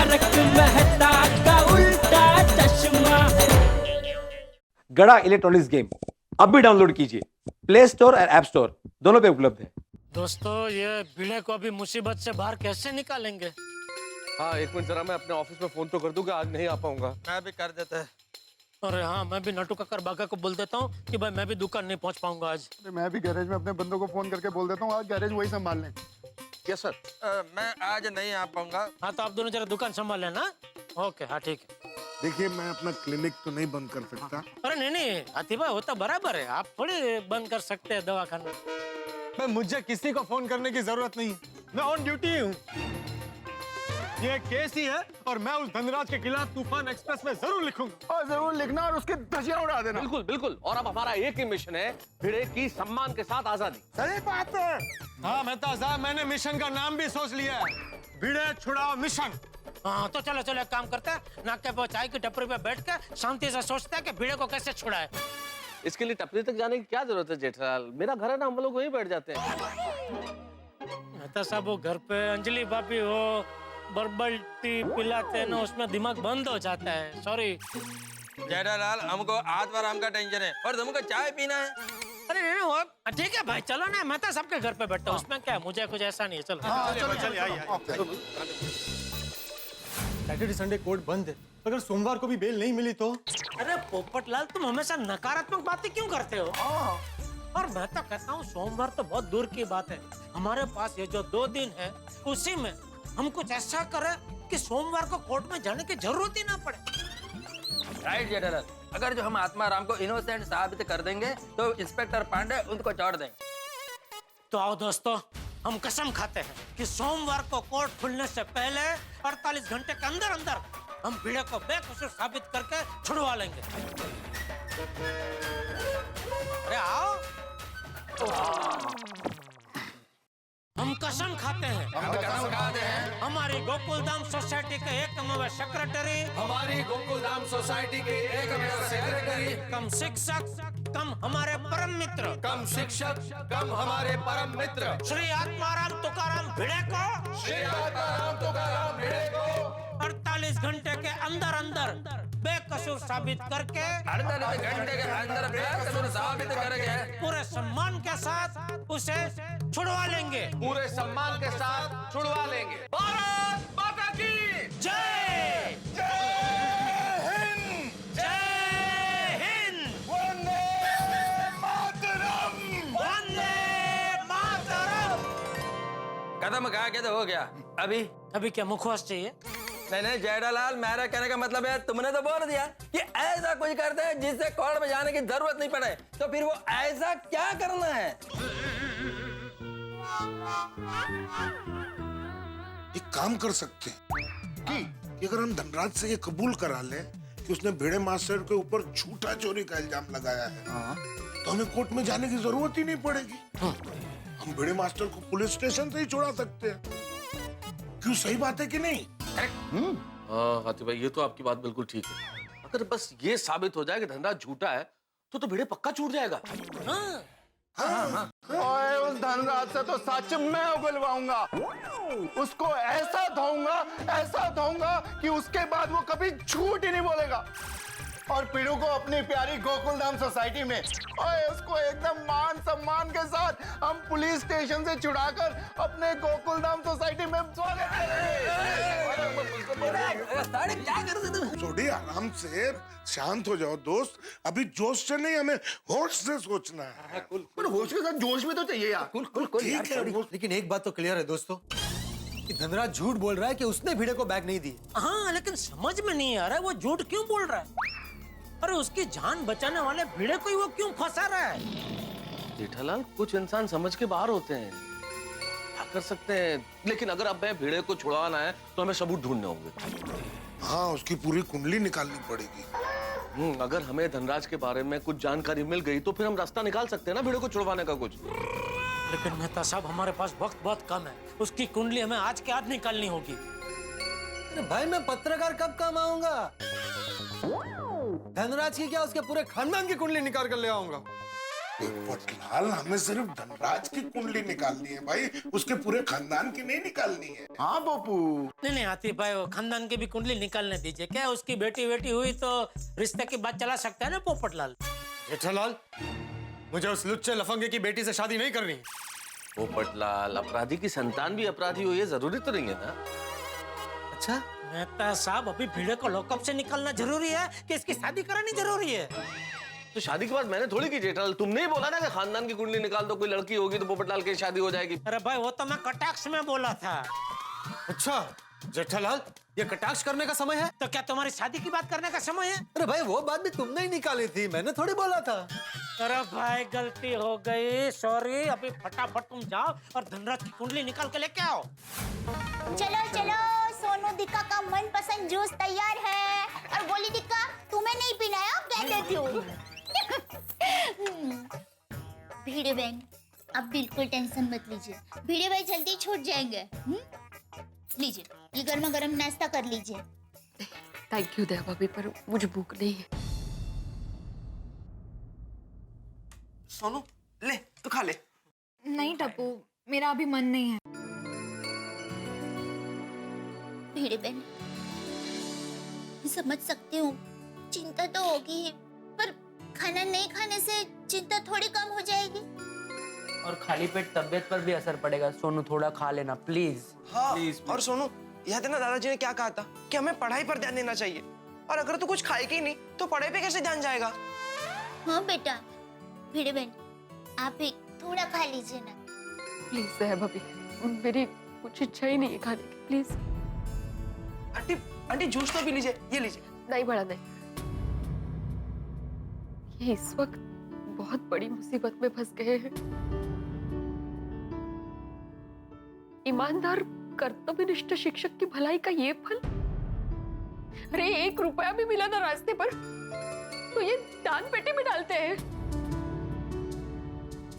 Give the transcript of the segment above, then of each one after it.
तारक मेहता का उल्टा चश्मा। गड़ा इलेक्ट्रॉनिक्स गेम अब भी डाउनलोड कीजिए, प्ले स्टोर और ऐप स्टोर दोनों पे उपलब्ध है। दोस्तों, ये भिड़े को अभी मुसीबत से बाहर कैसे निकालेंगे? हाँ, एक मिनट जरा मैं अपने ऑफिस में फोन तो कर दूं कि आज नहीं आ पाऊंगा। मैं भी कर देता है। अरे हाँ, मैं भी नटू कक्कर बागा को बोल देता हूँ कि भाई मैं भी दुकान नहीं पहुँच पाऊंगा आज। मैं भी गैरेज में अपने बंदों को फोन करके बोल देता हूँ आज गैरेज वही संभाल लें। Yes sir. मैं आज नहीं आ पाऊंगा। हाँ, तो आप दोनों जरा दुकान संभाल लेना। ओके, हाँ ठीक है। देखिए, मैं अपना क्लिनिक तो नहीं बंद कर सकता। अरे नहीं हाथी भाई, वो तो बराबर है, आप थोड़ी बंद कर सकते हैं दवाखाना। मैं मुझे किसी को फोन करने की जरूरत नहीं है, मैं ऑन ड्यूटी हूँ। ये केस ही है और मैं उस धनराज के खिलाफ तूफान एक्सप्रेस में जरूर लिखूंगा। और जरूर लिखना और उसकी धज्जियां उड़ा देना। बिल्कुल बिल्कुल। और अब हमारा एक ही मिशन है, भिड़े की सम्मान के साथ आजादी। सही बात है। हाँ मेहता साहब, मैंने मिशन का नाम भी सोच लिया है, भिड़े छुड़ाओ मिशन। हाँ तो चलो चलो, एक काम करते हैं, नाके पे चाय की टपरी पे बैठ के शांति से सोचते हैं कि भिड़े को कैसे छुड़ाए। इसके लिए टपरी तक जाने की क्या जरूरत है जेठालाल? मेरा घर है ना, हम लोग वहीं बैठ जाते हैं। मेहता साहब, वो घर पे अंजलि भाभी हो, बर्बल टी पिलाते हैं ना, उसमें दिमाग बंद हो जाता है। सॉरी जेठालाल, हमको आत्माराम का टेंशन है और तुमको चाय पीना है। अरे नहीं वो ठीक है भाई, चलो ना, मेहता साहब के घर पे बैठते हैं, उसमें क्या है, मुझे कुछ ऐसा नहीं है। चलो सैटरडे संडे कोर्ट बंद है, अगर सोमवार को भी बेल नहीं मिली तो? अरे पोपटलाल, तुम हमेशा नकारात्मक बातें क्यों करते हो? और मैं तो कहता हूँ सोमवार तो बहुत दूर की बात है, हमारे पास ये जो 2 दिन है उसी में हम कुछ ऐसा करें कि सोमवार को कोर्ट में जाने की जरूरत ही ना पड़े। राइट जेठालाल, अगर जो हम आत्माराम को इनोसेंट साबित कर देंगे तो इंस्पेक्टर पांडे उनको छोड़ देंगे। तो आओ दोस्तों, हम कसम खाते हैं कि सोमवार को कोर्ट खुलने से पहले 48 घंटे के अंदर अंदर हम भिड़े को बेकसूर साबित करके छुड़वा लेंगे। अरे आओ। हम कसम खाते हैं, हमारी गोकुलधाम सोसाइटी के एकमेव सेक्रेटरी, कम शिक्षक कम हमारे परम मित्र, श्री आत्माराम तुकाराम भिड़े को 48 घंटे के अंदर अंदर बेकसूर साबित करके 48 घंटे के अंदर बेकसूर साबित करके पूरे सम्मान के साथ उसे छुड़वा लेंगे। पूरे सम्मान के साथ छुड़वा लेंगे। भारत माता की जय जय हिंद, वंदे मातरम। कदम कहा के तो हो गया। अभी क्या मुखवास चाहिए? नहीं जेठालाल, मेरा कहने का मतलब है, तुमने तो बोल दिया कि ऐसा कुछ करते हैं जिससे कोर्ट में जाने की जरूरत नहीं पड़े, तो फिर वो ऐसा क्या करना है? एक काम कर सकते हैं कि अगर हम धनराज से ये कबूल करा लें कि उसने भिड़े मास्टर के ऊपर झूठा चोरी का इल्जाम लगाया है, तो हमें कोर्ट में जाने की जरूरत ही नहीं पड़ेगी। हम भिड़े मास्टर को पुलिस स्टेशन से ही छुड़ा सकते हैं। क्यों, सही बात है कि नहीं? हाँ हाथी भाई, ये तो आपकी बात बिल्कुल ठीक है। अगर बस ये साबित हो जाए कि धनराज झूठा है तो भिड़े पक्का छूट जाएगा। ओए, उस धनराज से तो सच मैं उगलवाऊंगा, उसको ऐसा धोऊंगा कि उसके बाद वो कभी झूठ ही नहीं बोलेगा। और पीड़ू को अपनी प्यारी गोकुलधाम सोसाइटी में, ओए, उसको एकदम मान सम्मान के साथ हम पुलिस स्टेशन से छुड़ाकर अपने गोकुलधाम सोसाइटी में स्वागत करेंगे। छोड़ी, आराम से शांत हो जाओ दोस्त, अभी जोश से नहीं, हमें होश से सोचना है। पर होश के साथ जोश भी तो चाहिए यार। ठीक है, लेकिन एक बात तो क्लियर है दोस्तों, कि धनराज झूठ बोल रहा है कि उसने भिड़े को बैग नहीं दी। हाँ, लेकिन समझ में नहीं आ रहा है वो झूठ क्यों बोल रहा है। अरे उसकी जान बचाने वाले भिड़े को ही वो क्यों फंसा रहा है? जेठालाल, कुछ इंसान समझ के बाहर होते हैं, क्या कर सकते हैं। लेकिन अगर अब भिड़े को छुड़वाना है तो हमें सबूत ढूंढने होंगे। हाँ, उसकी पूरी कुंडली निकालनी पड़ेगी। अगर हमें धनराज के बारे में कुछ जानकारी मिल गई तो फिर हम रास्ता निकाल सकते हैं ना भिड़े को छुड़वाने का कुछ। लेकिन मेहता साहब, हमारे पास वक्त बहुत कम है, उसकी कुंडली हमें आज के आज निकालनी होगी। अरे भाई, मैं पत्रकार कब काम आऊंगा? धनराज की क्या, उसके पूरे खानदान की कुंडली निकाल कर ले आऊंगा। पोपटलाल, हमें सिर्फ धनराज की कुंडली निकालनी है भाई, उसके पूरे खानदान की नहीं निकालनी है। हाँ पप्पू। नहीं आतिफ भाई, वो खानदान की भी कुंडली निकालने दीजिए। क्या उसकी बेटी हुई तो रिश्ते की बात चला सकता है ना पोपटलाल। जेठालाल, मुझे उस लुच्चे लफंगे की बेटी से शादी नहीं करनी। पोपटलाल, अपराधी की संतान भी अपराधी हो, ये जरूरी तो नहीं है ना। अच्छा, मेहता साहब, अभी भिड़े को लॉकअप से निकालना जरूरी है कि इसकी शादी करानी जरूरी है? तो शादी की बात मैंने थोड़ी की जेठालाल, तुमने ही बोला ना कि खानदान की कुंडली निकाल दो, कोई लड़की होगी तो पोपटलाल की शादी हो जाएगी। अरे भाई, वो तो मैं कटाक्ष में बोला था। अच्छा जेठालाल, ये कटाक्ष करने का समय है? तो क्या तुम्हारी शादी की बात करने का समय है? अरे भाई, वो बात भी तुमने ही निकाली थी, मैंने थोड़ी बोला था। अरे भाई, गलती हो गई, सॉरी। अभी फटाफट तुम जाओ और धनराज की कुंडली निकाल के लेके आओ। चलो चलो, सोनू दिक्का का मनपसंद जूस तैयार है। और गोली दिक्का, तुम्हें नहीं पीना है, अब कह देती हूँ। भिड़े बहन, अब बिल्कुल टेंशन मत लीजिए, भिड़े भाई जल्दी छूट जाएंगे। लीजिए, ये गर्मा गर्म नाश्ता कर लीजिए। थैंक यू दया भाभी, पर मुझे भूख नहीं है। सोनू ले, तू खा ले। नहीं टप्पू, मेरा अभी मन नहीं है। भिड़े बहन, समझ सकती हूँ, चिंता तो होगी, पर खाना नहीं खाने से चिंता थोड़ी कम हो जाएगी। और खाली पेट तबीयत पर भी असर पड़ेगा। सोनू, थोड़ा खा लेना प्लीज। हाँ, और सोनू, याद है ना दादाजी ने क्या कहा था कि हमें पढ़ाई पर ध्यान देना चाहिए, और अगर तू कुछ खाएगी ही नहीं तो पढ़ाई पे कैसे ध्यान जाएगा? हाँ बेटा, भिड़े बहन, आप भी थोड़ा खा लीजिए ना। प्लीज दया भाभी, मेरी कुछ इच्छा ही नहीं है खाने की, प्लीज। आंटी, आंटी जूस तो पी लीजिए, ये लीजिए। नहीं बड़ा नहीं, ये इस वक्त बहुत बड़ी मुसीबत में फंस गए हैं। ईमानदार कर्तव्यनिष्ठ शिक्षक की भलाई का ये फल। अरे 1 रुपया भी मिला ना रास्ते पर तो ये दान पेटी में डालते हैं।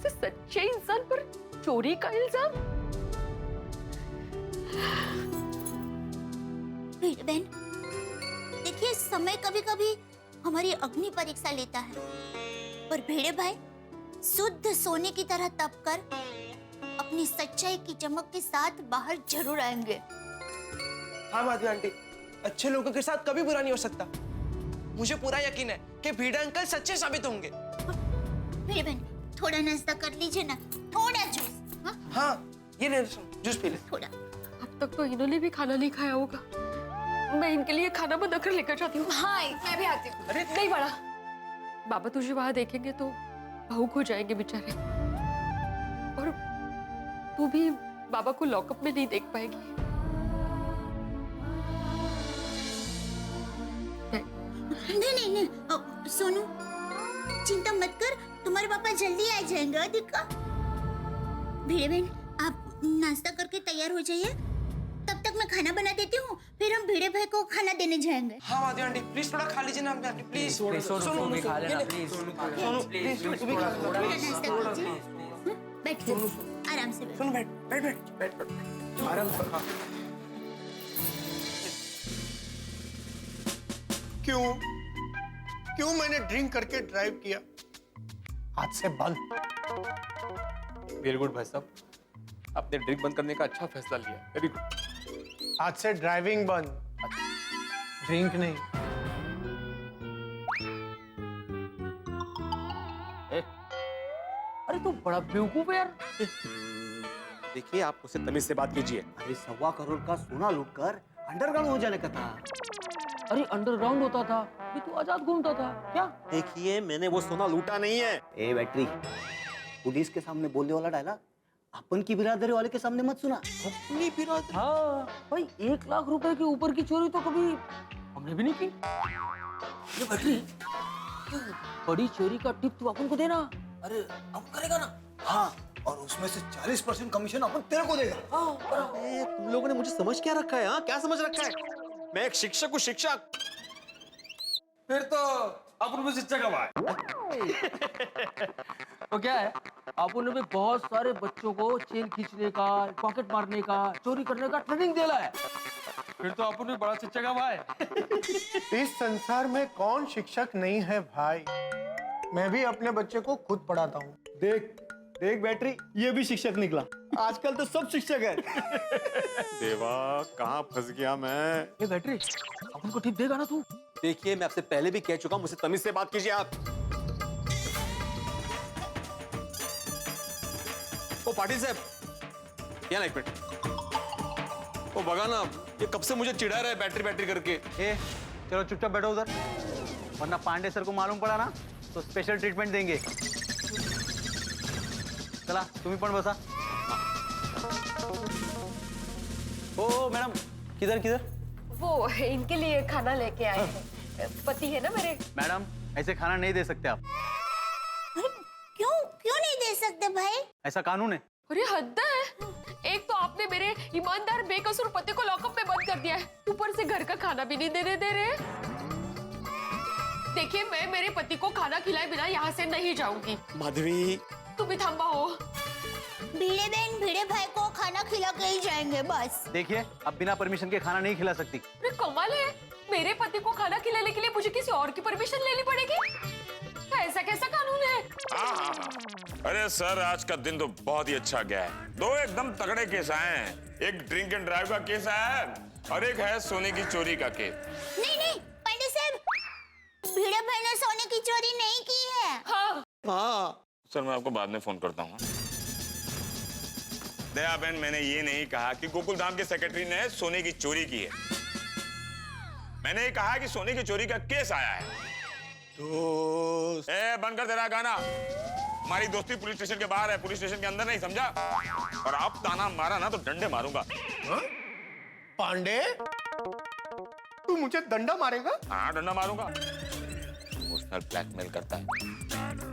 सच्चे इंसान पर चोरी का इल्जाम। बहन, देखिए, समय कभी कभी हमारी अग्नि परीक्षा लेता है, पर भिड़े भाई शुद्ध सोने की तरह तप कर अपनी सच्चाई की चमक के साथ बाहर जरूर आएंगे। हाँ माधवी आंटी, अच्छे लोगों के साथ कभी बुरा नहीं हो सकता। मुझे पूरा यकीन है कि भिड़े अंकल सच्चे साबित होंगे। भिड़े बहन, थोड़ा नाश्ता कर लीजिए ना, थोड़ा जूस। हाँ, ये ले जूस पी ले। थोड़ा। अब तक तो इन्होंने भी खाना नहीं खाया होगा, मैं इनके लिए खाना बनाकर लेकर जाती हूँ। हाँ, मैं भी आती हूँ। अरे नहीं बड़ा, बाबा तुझे वहां देखेंगे तो भावुक हो जाएंगे बेचारे, और तू भी बाबा को लॉकअप में नहीं देख पाएगी। नहीं नहीं, सोनू चिंता मत कर, तुम्हारे पापा जल्दी आ जाएंगे। दिक्का, भिड़े बहन, आप नाश्ता करके तैयार हो जाइए, तब तक मैं खाना बना देती हूँ, फिर हम भिड़े भाई को खाना देने जाएंगे। हाँ माधवी आंटी, प्लीज थोड़ा खा लीजिए ना आंटी, प्लीज। सोनू भी खा लेना प्लीज। सोनू प्लीज, तू भी खा। थोड़ा नाश्ता कीजिए, बैठिए, आराम से बैठिए। सोनू बैठ बैठ बैठ बैठ, आराम से खा। क्यों मैंने ड्रिंक करके ड्राइव किया? आज से बंद। वेरी गुड भाई साहब, आपने ड्रिंक बंद करने का अच्छा फैसला लिया, वेरी गुड। आज से ड्राइविंग बंद, ड्रिंक नहीं। अरे तू बड़ा बेवकूफ है यार। देखिए, आप उससे तमीज से बात कीजिए। अरे 1.25 करोड़ का सोना लूटकर अंडरग्राउंड हो जाने का था। अरे अंडरग्राउंड होता था कि तू आजाद घूमता था क्या? देखिए, मैंने वो सोना लूटा नहीं है। ए बैटरी, पुलिस के सामने बोलने वाला डायलॉग अपन की बिरादरी वाले के सामने मत सुना। अपनी बिरादरी? हाँ भाई, 1 लाख रुपए के ऊपर की चोरी तो कभी हमने भी नहीं की। ये बैटरी, बड़ी चोरी का टिप तू अपन को देना। अरे अब करेगा ना? हाँ, और उसमें से 40% कमीशन अपन तेरे को देगा। तुम लोगों ने मुझे समझ क्या रखा है? हाँ, क्या समझ रखा है? मैं एक शिक्षक हूँ, शिक्षक। फिर तो अपन भी शिक्षा का भाई। तो क्या है, अपन ने बहुत सारे बच्चों को चेन खींचने का, पॉकेट मारने का, चोरी करने का ट्रेनिंग दिला है। फिर तो अपन भी बड़ा शिक्षा का भाई। इस संसार में कौन शिक्षक नहीं है भाई? मैं भी अपने बच्चे को खुद पढ़ाता हूँ। देख देख बैटरी, ये भी शिक्षक निकला। आजकल तो सब शिक्षक है। देवा कहाँ फंस गया मैं। ये बैटरी अपन को टिप देगा ना तू? देखिए मैं आपसे पहले भी कह चुका हूं, मुझसे तमीज से बात कीजिए आप। ओ पाटिल साहब, क्या एक मिनट। ओ बगा ना, ये कब से मुझे चिढ़ा रहा है बैटरी बैटरी करके। ए, चलो चुपचाप बैठो उधर, वरना पांडे सर को मालूम पड़ा ना तो स्पेशल ट्रीटमेंट देंगे। चला तुम्ही पण बसा। ओ मैडम, किधर किधर? वो इनके लिए खाना लेके आए हैं। पति है ना मेरे। मैडम ऐसे खाना नहीं दे सकते आप। क्यों क्यों नहीं दे सकते भाई? ऐसा कानून है। अरे हद है। एक तो आपने मेरे ईमानदार बेकसूर पति को लॉकअप में बंद कर दिया है, ऊपर से घर का खाना भी नहीं देने दे रहे। देखिए मैं मेरे पति को खाना खिलाए बिना यहाँ से नहीं जाऊंगी। माधवी, तुम भी थंबा हो। भिड़े बहन भिड़े भाई को खाना खिला के ही जाएंगे बस। देखिए अब बिना परमिशन के खाना नहीं खिला सकती। अरे कमाल है, मेरे पति को खाना खिलाने के लिए मुझे किसी और की परमिशन लेनी पड़ेगी? ऐसा कैसा कानून है? हाँ। अरे सर आज का दिन तो बहुत ही अच्छा गया है। दो एकदम तगड़े केस आए हैं। एक ड्रिंक एंड ड्राइव का केस आया है और एक है सोने की चोरी का केस। नहीं पांडे साहब, भिड़े भाई ने सोने की चोरी नहीं की है। हाँ सर मैं आपको बाद में फोन करता हूँ। दया बहन, मैंने ये नहीं कहा कि गोकुल धाम के सेक्रेटरी ने सोने की चोरी की है। मैंने ये कहा कि सोने की चोरी का केस आया है। बंद कर तेरा गाना। हमारी दोस्ती पुलिस स्टेशन के बाहर है, पुलिस स्टेशन के अंदर नहीं, समझा? और आप ताना मारा ना तो डंडे मारूंगा। पांडे, तू मुझे डंडा मारेगा? हाँ डंडा मारूंगा। इमोशनल ब्लैकमेल करता है।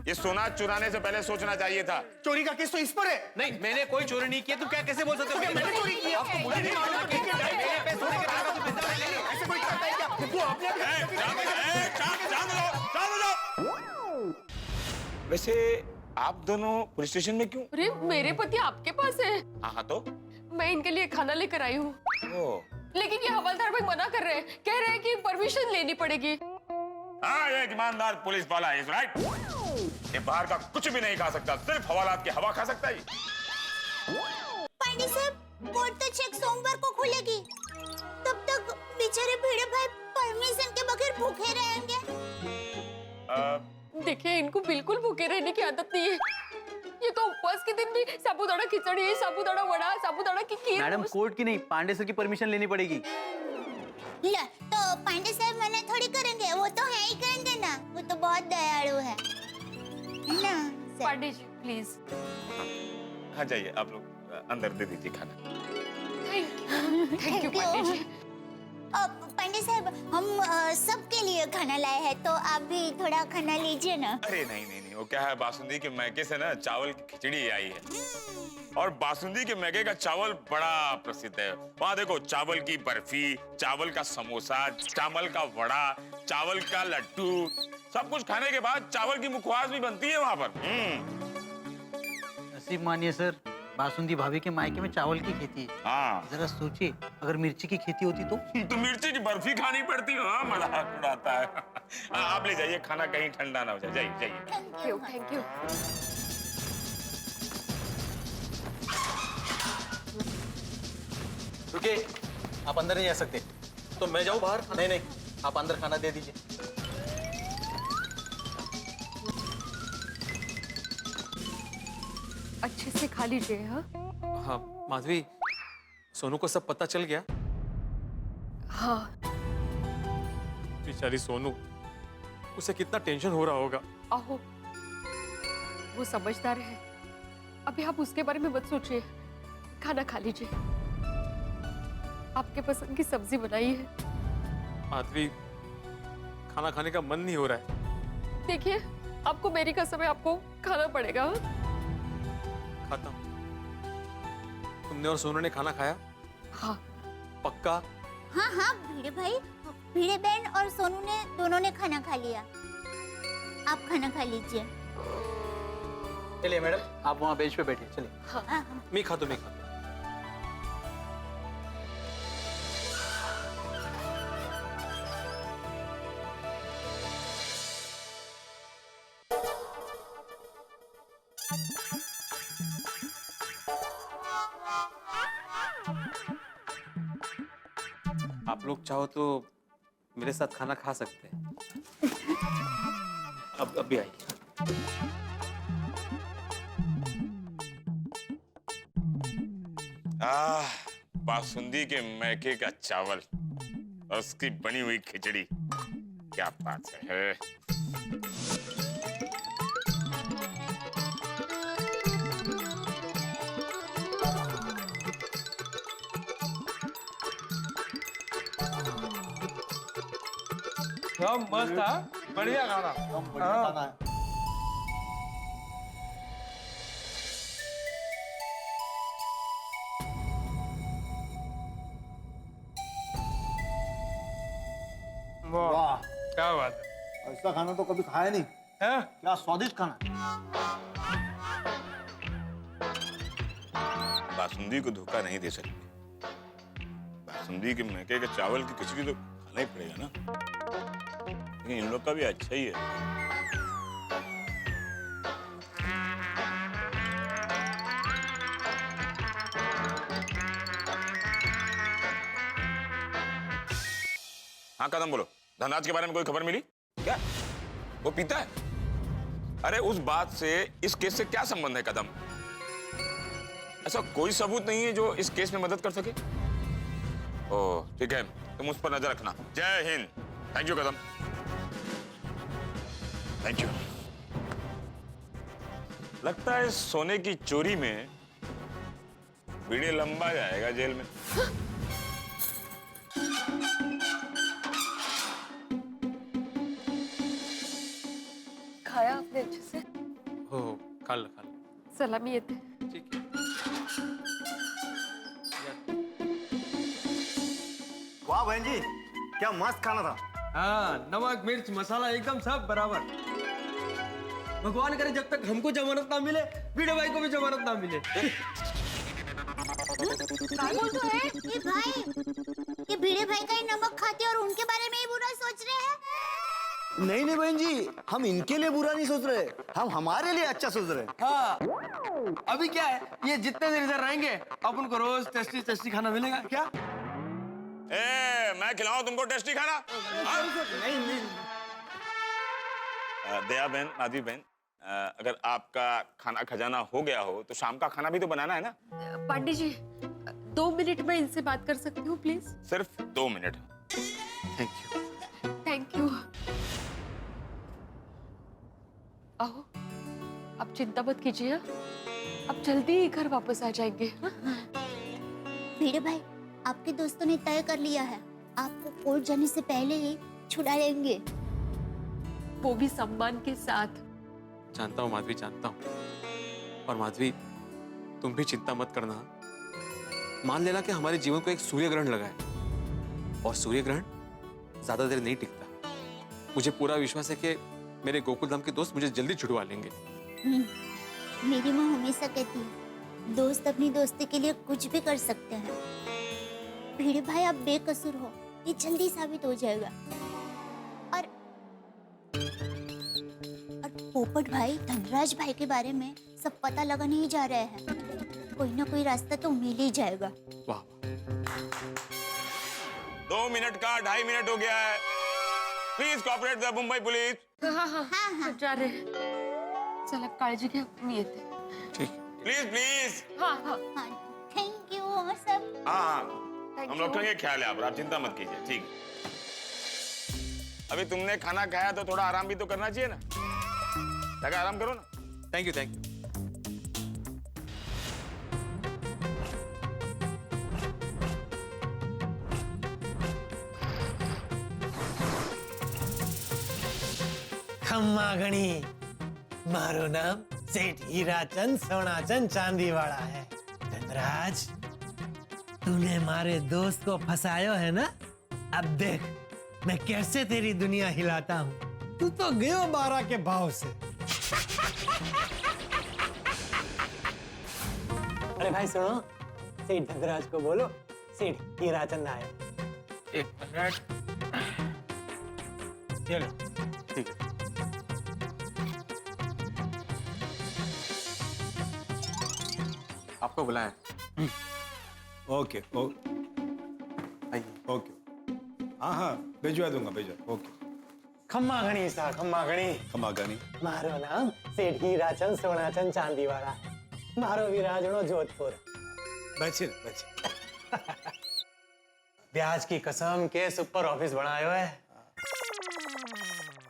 ये सोना चुराने से पहले सोचना चाहिए था। चोरी का केस तो इस पर है। नहीं मैंने कोई चोरी नहीं किया। तुम क्या कैसे बोल सकते हो? मैंने चोरी की है। आपको मुझे नहीं मालूम कि मेरे पे सोने के दाग का तो ऐसे कोई करता है क्या? तू अपने वैसे आप दोनों पुलिस स्टेशन में क्यों? अरे मेरे पति आपके पास है। हाँ तो मैं इनके लिए खाना लेकर आई हूँ, लेकिन ये हवलदार भाई मना कर रहे हैं, कह रहे हैं कि परमिशन लेनी पड़ेगी। हाँ ये एक ईमानदार पुलिस वाला है, राइट? ये बाहर का कुछ भी नहीं खा सकता, सिर्फ हवालात की हवा खा सकता है। पांडे साहब, कोर्ट तो चेक सोमवार को खुलेगी, तब तक बेचारे भिड़े भाई परमिशन के बगैर भूखे रहेंगे। देखिए इनको बिल्कुल भूखे रहने की आदत नहीं है। ये तो उपवास के दिन भी साबूदाना खिचड़ी, साबूदाना वड़ा, साबूदाना की खीर। मैडम कोर्ट की नहीं, पांडे सर की परमिशन लेनी पड़ेगी। ला, तो पांडे साहब मना थोड़ी करेंगे, वो तो है ही करेंगे ना, वो तो बहुत दयालु है ना सर? पांडे जी प्लीज। हाँ जाइए आप लोग अंदर दे दीजिए खाना। Thank you Pandey ji. पांडे साहब हम सबके लिए खाना लाए हैं, तो आप भी थोड़ा खाना लीजिए ना। अरे नहीं नहीं नहीं, वो क्या है बासुंदी के मैके से ना चावल की खिचड़ी आई है, और बासुंदी के मैके का चावल बड़ा प्रसिद्ध है। वहाँ देखो चावल की बर्फी, चावल का समोसा, चावल का वड़ा, चावल का लड्डू, सब कुछ खाने के बाद चावल की मुखवास भी बनती है वहाँ पर। नसीब मानिए सर, बासुंदी भाभी के मायके में चावल की खेती है। हाँ जरा सोचिए अगर मिर्ची की खेती होती तो मिर्ची की बर्फी खानी पड़ती है। हाँ मजाक उड़ाता है। आप ले जाइए खाना, कहीं ठंडा ना हो जाए। जाइए जाइए। Thank you. रुकिए, आप अंदर नहीं जा सकते। तो मैं जाऊँ बाहर? नहीं नहीं, आप अंदर खाना दे दीजिए। अच्छे से खा लीजिए। हाँ हाँ माधवी, सोनू को सब पता चल गया? हाँ। बेचारी सोनू, उसे कितना टेंशन हो रहा होगा। आहो, वो समझदार है, अभी आप उसके बारे में मत सोचिए, खाना खा लीजिए। आपके पसंद की सब्जी बनाई है। माधवी, खाना खाने का मन नहीं हो रहा है। देखिए आपको मेरी कसम है, आपको खाना पड़ेगा। खाता हूँ। तुमने और सोनू ने खाना खाया? हाँ। पक्का? हाँ हाँ भिड़े भाई, भिड़े बहन और सोनू ने दोनों ने खाना खा लिया। आप खाना खा लीजिए। चलिए मैडम, आप वहाँ बेंच पे बैठिए। चलिए। हाँ। मैं खाता हूँ, मैं खाता हूँ। लोग चाहो तो मेरे साथ खाना खा सकते हैं। अब भी आइए। बासुंदी के मैके का चावल और उसकी बनी हुई खिचड़ी, क्या बात है। सब मस्त था, बढ़िया खाना। बढ़िया खाना है। वाह, क्या बात है। ऐसा खाना तो कभी खाया नहीं है। क्या स्वादिष्ट खाना। बासुंदी को धोखा नहीं दे सकते। बासुंदी के मैके के चावल की खिचड़ी तो खाना ही पड़ेगा ना, लेकिन इन लोग का भी अच्छा ही है। हाँ कदम बोलो, धनराज के बारे में कोई खबर मिली क्या? वो पीता है? अरे उस बात से इस केस से क्या संबंध है कदम? ऐसा कोई सबूत नहीं है जो इस केस में मदद कर सके? ओह ठीक है, तुम उस पर नजर रखना। जय Hind. Thank you Kadam, thank you. लगता है सोने की चोरी में बीड़े लंबा जाएगा जेल में। खाया आपने अच्छे से? हो खा लो। सलामी येते। ठीक है। वाह बहन जी, क्या मस्त खाना था। हाँ, नमक मिर्च मसाला एकदम सब बराबर। भगवान करे जब तक हमको जमानत ना मिले, बीड़े भाई को भी जमानत ना मिले। ये भाई, ये भिड़े भाई का ही नमक खाते और उनके बारे में ही बुरा सोच रहे हैं। नहीं नहीं बहन जी, हम इनके लिए बुरा नहीं सोच रहे, हम हमारे लिए अच्छा सोच रहे। हाँ, अभी क्या है, ये जितने देर इधर रहेंगे अपन को रोज टेस्टी टेस्टी खाना मिलेगा क्या? मैं खिलाऊं तुमको टेस्टी खाना? नहीं। दया बहन, माधवी बहन, अगर आपका खाना खजाना हो गया हो तो शाम का खाना भी तो बनाना है ना? पांडे जी 2 मिनट में इनसे बात कर सकती हूँ प्लीज? सिर्फ 2 मिनट। Thank you. आओ, आप चिंता मत कीजिए, आप जल्दी ही घर वापस आ जाएंगे। भिड़े भाई, आपके दोस्तों ने तय कर लिया है, आपको कोर्ट जाने से पहले ही छुड़ा लेंगे। वो भी सम्मान के साथ। जानता हूँ माधवी, जानता हूँ। और माधवी, तुम भी चिंता मत करना। मान लेना कि हमारे जीवन को एक सूर्य ग्रहण लगा है, और सूर्य ग्रहण ज्यादा देर नहीं टिकता। मुझे पूरा विश्वास है कि मेरे गोकुल धाम के दोस्त मुझे जल्दी छुड़वा लेंगे। मेरी माँ हमेशा कहती है, दोस्त अपनी दोस्ती के लिए कुछ भी कर सकते हैं। भिड़े भाई, आप बेकसूर हो, ये जल्दी साबित हो जाएगा। और पोपट भाई, धनराज भाई के बारे में सब पता लगाने ही जा रहे हैं। कोई ना कोई रास्ता तो मिल ही जाएगा। वाह। 2 मिनट का 2.5 मिनट हो गया है। Please cooperate the Mumbai police. हाँ, जा रहे हैं। चला काळजी घ्या, मी येते। ठीक। प्लीज। हाँ। थैंक यू सब। हाँ, हम लोग रखेंगे ख्याल है आप चिंता मत कीजिए। ठीक, अभी तुमने खाना खाया तो थोड़ा आराम भी तो करना चाहिए ना, लगा आराम करो ना। Thank you. खम्मा गणी, मारो नाम सेठ हीराचंद सोनाचंद चांदीवाला है। धनराज, तूने हमारे दोस्त को फंसायो है ना? अब देख मैं कैसे तेरी दुनिया हिलाता हूँ। तू तो गयो 12 के भाव से। अरे भाई सुनो, सेठ धनराज को बोलो सेठ हीराचंद आया। 1 मिनट। चलो ठीक है। आपको बुलाया। ओके आइए। ओके। हाँ हाँ भिजवा दूंगा, भिजवा। ओके। खम्मा घणी सा, खम्मा घणी। खमा गानी। मारो नाम सेठ हीराचंद सोनाचंद चांदीवाला, मारो विराजणो जोधपुर। बचे बचे। ब्याज की कसम के सुपर ऑफिस बनायो है।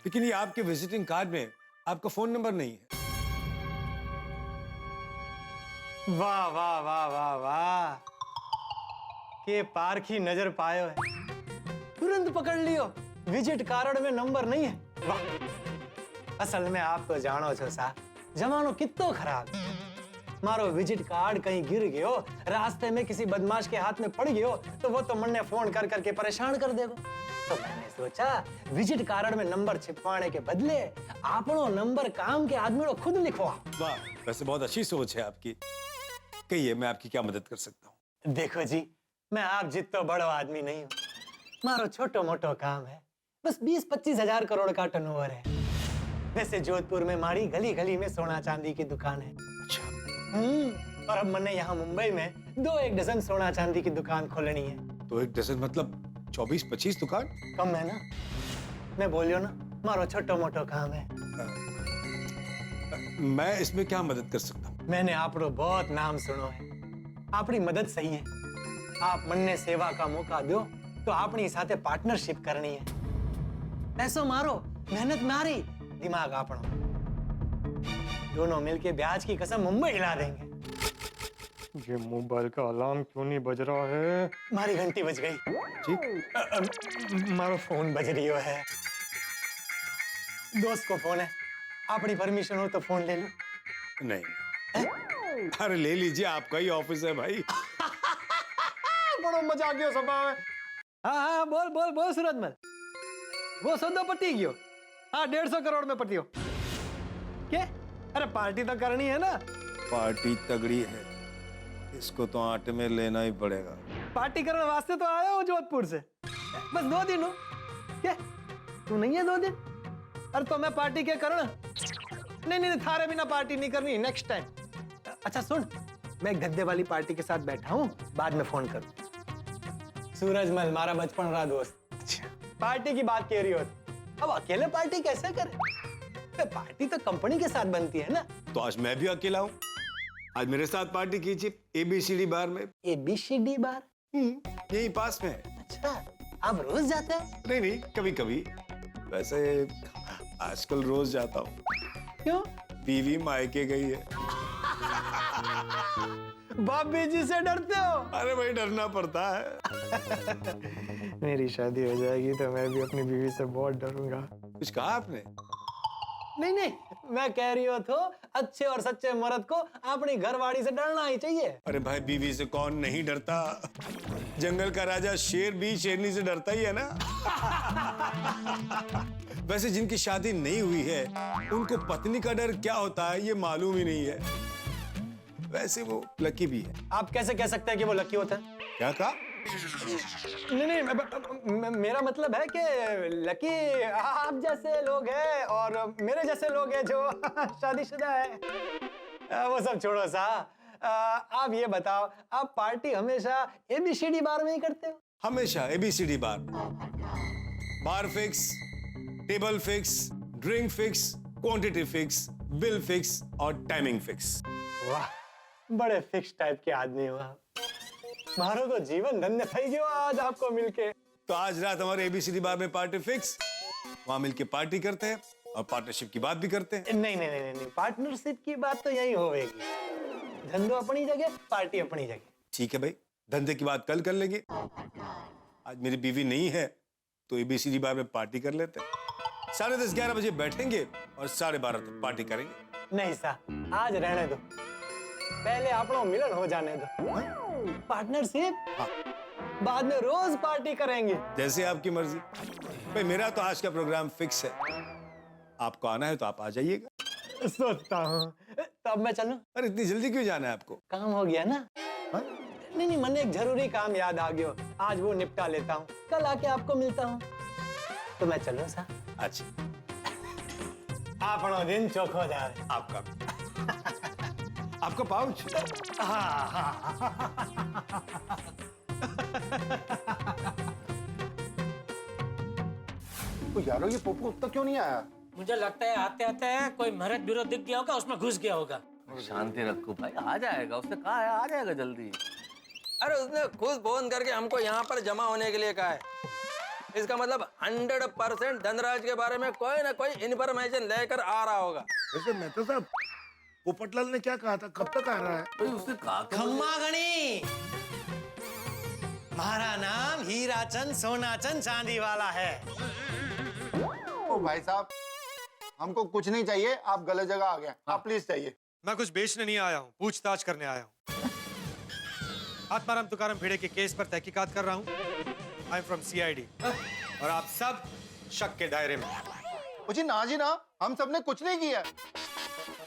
लेकिन ये आपके विजिटिंग कार्ड में आपका फोन नंबर नहीं है। वाह वाह वाह वाह वाह, के पारखी नजर पायो है, तुरंत पकड़ लियो। विजिट कार्ड में नंबर नहीं है। वाह, असल में आप तो जानो छो सा, जमानो कितो खराब। मारो विजिट कार्ड कहीं गिर गयो, रास्ते में किसी बदमाश के हाथ में पड़ गयो, तो वो तो मन ने फोन कर करके परेशान कर देगो। तो मैंने सोचा विजिट कार्ड में नंबर छिपवाने के बदले आपनो नंबर काम के आदमी को खुद लिखवा। वाह, वैसे बहुत अच्छी सोच है आपकी। कहिए, मैं आपकी क्या मदद कर सकता हूँ? देखो जी, मैं आप जितना बड़ा आदमी नहीं हूँ। मारो छोटो मोटो काम है, बस 20-25 हजार करोड़ का टर्नओवर है। वैसे जोधपुर में मारी गली गली में सोना चांदी की दुकान है। अच्छा। और अब मैंने यहाँ मुंबई में 2-1 डजन सोना चांदी की दुकान खोलनी है। तो 1 डजन मतलब 24-25 दुकान? कम है ना? मैं बोलियो ना, मारो छोटो मोटो काम है। मैं इसमें क्या मदद कर सकता हूँ? मैंने आपको बहुत नाम सुनो है, आपकी मदद सही है। आप मन ने सेवा का मौका दो तो आपनी साथे पार्टनरशिप करनी है। पैसो मारो, मेहनत मारी, दिमाग आपनो, दोनों मिलके ब्याज की कसम मुंबई हिला देंगे। ये मोबाइल का अलार्म क्यों नहीं बज रहा है? मारी घंटी बज गई। जी? मारो फोन बज रही है। दोस्त को फोन है, अपनी परमिशन हो तो फोन ले लो। नहीं। अरे ले लीजिए, आपका ही ऑफिस है भाई। बड़ो मजाकियो स्वभाव है। हाँ हाँ, बोल बोल बोल सूरजमल, वो सौदा पटी गयो। हाँ, 150 करोड़ में पटियो। क्या? अरे पार्टी तो करनी है ना। पार्टी तगड़ी है, इसको तो आटे में लेना ही पड़ेगा। पार्टी करने वास्ते तो आया हूँ जोधपुर से, बस 2 दिन हो। क्या तू नहीं है 2 दिन? अरे तो मैं पार्टी क्या करना? नहीं नहीं, थारे बिना पार्टी नहीं करनी, नेक्स्ट टाइम। अच्छा सुन, मैं एक धद्दे वाली पार्टी के साथ बैठा हूँ, बाद में फोन करूँ। सूरजमल मारा बचपन रहा दोस्त। अच्छा, पार्टी की बात कह रही हो, अब अकेले पार्टी कैसे करे? पार्टी तो कंपनी के साथ बनती है ना। तो आज मैं भी अकेला हूँ, आज मेरे साथ पार्टी कीजिए ABCD बार में। ABCD बार? यही पास में है। अच्छा, आप रोज जाते हैं? नहीं नहीं, कभी कभी। वैसे आजकल रोज जाता हूँ। क्यों? बीवी मायके गई है। भाभी जी से डरते हो? अरे भाई, डरना पड़ता है। मेरी शादी हो जाएगी तो मैं भी अपनी बीवी से बहुत डरूंगा। कुछ कहा आपने? नहीं नहीं, मैं कह रही हूँ तो अच्छे और सच्चे मर्द को अपनी घरवाड़ी से डरना ही चाहिए। अरे भाई, बीवी से कौन नहीं डरता? जंगल का राजा शेर भी शेरनी से डरता ही है ना। वैसे जिनकी शादी नहीं हुई है, उनको पत्नी का डर क्या होता है ये मालूम ही नहीं है। वैसे वो लकी भी है। आप कैसे कह सकते हैं कि वो लकी होता है? क्या कहा? नहीं नहीं, मेरा मतलब है कि लकी आप जैसे लोग हैं और मेरे जैसे लोग हैं जो शादीशुदा है। वो सब छोड़ो सा, आप ये बताओ, आप पार्टी हमेशा ABCD बार में ही करते हो? हमेशा ABCD bar. Bar fix, table fix, drink fix, quantity fix, bill fix और टाइमिंग फिक्स। वाह, बड़े फिक्स टाइप के आदमी हो आप। मारो तो जीवन धन्य थई गयो आज आपको मिलके। तो आज रात हमारे ABCD बार में पार्टी फिक्स, वहां मिलके पार्टी करते हैं और पार्टनरशिप की बात भी करते हैं। नहीं नहीं नहीं नहीं, पार्टनरशिप की बात तो यही होगी। धंधो अपनी जगह, पार्टी अपनी जगह। ठीक है भाई, धंधे की बात कल कर लेंगे। आज मेरी बीवी नहीं है तो ABCD बार में पार्टी कर लेते हैं। 10:30-11 बजे बैठेंगे और 12:30 तक पार्टी करेंगे। नहीं सा, आज रहने दो, पहले अपनों मिलन हो जाने दो। पार्टनरशिप? हाँ। बाद में रोज पार्टी करेंगे। जैसे आपकी मर्जी भाई, मेरा तो आज का प्रोग्राम फिक्स है। आपको आना है तो आप आ जाइएगा। सोचता हूँ, तब मैं चलूं? अरे इतनी जल्दी क्यों जाना है आपको? काम हो गया ना? हाँ? नहीं नहीं, मैंने एक जरूरी काम याद आ गया, आज वो निपटा लेता हूँ, कल आके आपको मिलता हूँ। तो मैं चलूं सा? अच्छा, आपनो दिन चोखो जाए। आपका आपका पाउच? हाँ हाँ। तो यारो ये पोपू अब तक क्यों नहीं आया? मुझे लगता है आते आते कोई मैरिज ब्यूरो दिख गया होगा, उसमें घुस गया होगा। शांति रखो भाई, आ जाएगा, उसने कहा है आ जाएगा जल्दी। अरे उसने खुद फोन करके हमको यहाँ पर जमा होने के लिए कहा है। इसका मतलब 100% धनराज के बारे में कोई ना कोई इन्फॉर्मेशन लेकर आ रहा होगा। वैसे मेहता साहब, पोपटलाल ने क्या कहा था, कब तक आ रहा है? भाई उसने कहा तो खम्मा गणी, हमारा नाम हीराचंद सोनाचंद चांदी वाला है। ओ भाई साहब, हमको कुछ नहीं चाहिए, आप गलत जगह आ गए। आप प्लीज चाहिए। मैं कुछ बेचने नहीं आया हूँ, पूछताछ करने आया हूँ। आत्माराम तुकाराम भिड़े के केस पर तहकीकात कर रहा हूँ। आई एम फ्रॉम CID और आप सब शक के दायरे में। जी ना, हम सबने कुछ नहीं किया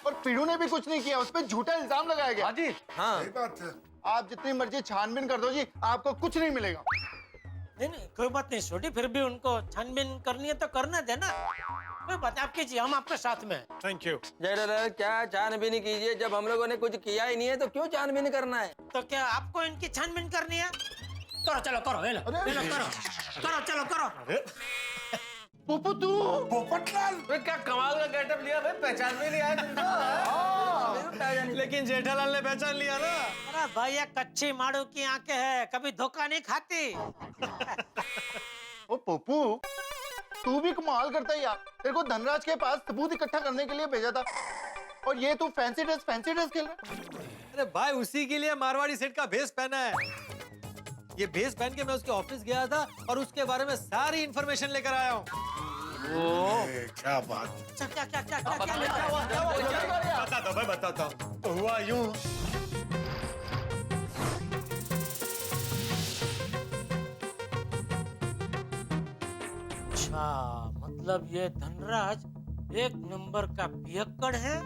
और पीड़ू ने भी कुछ नहीं किया। उस पर झूठा इल्जाम लगाया गया। जी हाँ, सही बात है। आप जितनी मर्जी छानबीन कर दो जी, आपको कुछ नहीं मिलेगा। नहीं कोई बात नहीं छोटी, फिर भी उनको छानबीन करनी है तो करने देना। कोई बात आप कीजिए, हम आपके साथ में। Thank you. जयलाल क्या छानबीन कीजिए, जब हम लोगों ने कुछ किया ही नहीं है तो क्यों छानबीन करना है? तो क्या आपको इनकी छानबीन करनी है? करो चलो करो, ले लो, करो चलो करो। पोपू तू पोपटलाल, क्या कमाल का गेटअप लिया भाई, पहचान में नहीं आया तुमको। लेकिन जेठालाल ने पहचान लिया ना। अरे भाई ये कच्ची माड़ू की आंखें है, कभी धोखा नहीं खाती। ओ पोपू, तू भी कमाल करता है यार। तेरे को धनराज के पास सबूत इकट्ठा करने के लिए भेजा था और ये तू फैंसी ड्रेस खेल रहा है। अरे भाई उसी के लिए मारवाड़ी सेठ का भेष पहना है। ये भेष पहन के मैं उसके ऑफिस गया था और उसके बारे में सारी इंफॉर्मेशन लेकर आया हूँ। क्या बात। क्या बताता हूँ भाई, बताता हूँ। तो हुआ यूं, अच्छा मतलब ये धनराज एक नंबर का पियक्कड़ है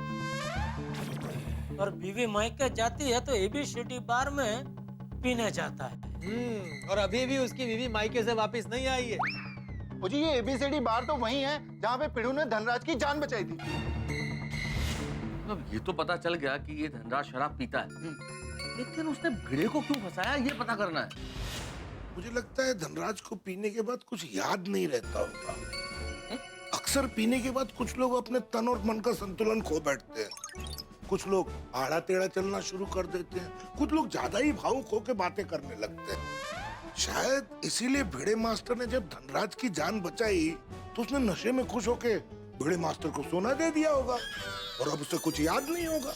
और बीवी मायके जाती है तो ABCD बार में पीने जाता है। और अभी भी उसकी बीवी मायके से वापस नहीं आई है। ओ जी, ये ABCD बार तो वही है जहाँ पे पीड़ू ने धनराज की जान बचाई थी। अब ये तो पता चल गया कि ये धनराज शराब पीता है, लेकिन उसने भिड़े को क्यों फंसाया ये पता करना है। मुझे लगता है धनराज को पीने के बाद कुछ याद नहीं रहता होगा। अक्सर पीने के बाद कुछ लोग अपने तन और मन का संतुलन खो बैठते हैं। कुछ लोग आड़ा टेढ़ा चलना शुरू कर देते हैं, कुछ लोग ज्यादा ही भावुक होकर बातें करने लगते हैं। शायद इसीलिए भिड़े मास्टर ने जब धनराज की जान बचाई तो उसने नशे में खुश होके भिड़े मास्टर को सोना दे दिया होगा और अब उसे कुछ याद नहीं होगा।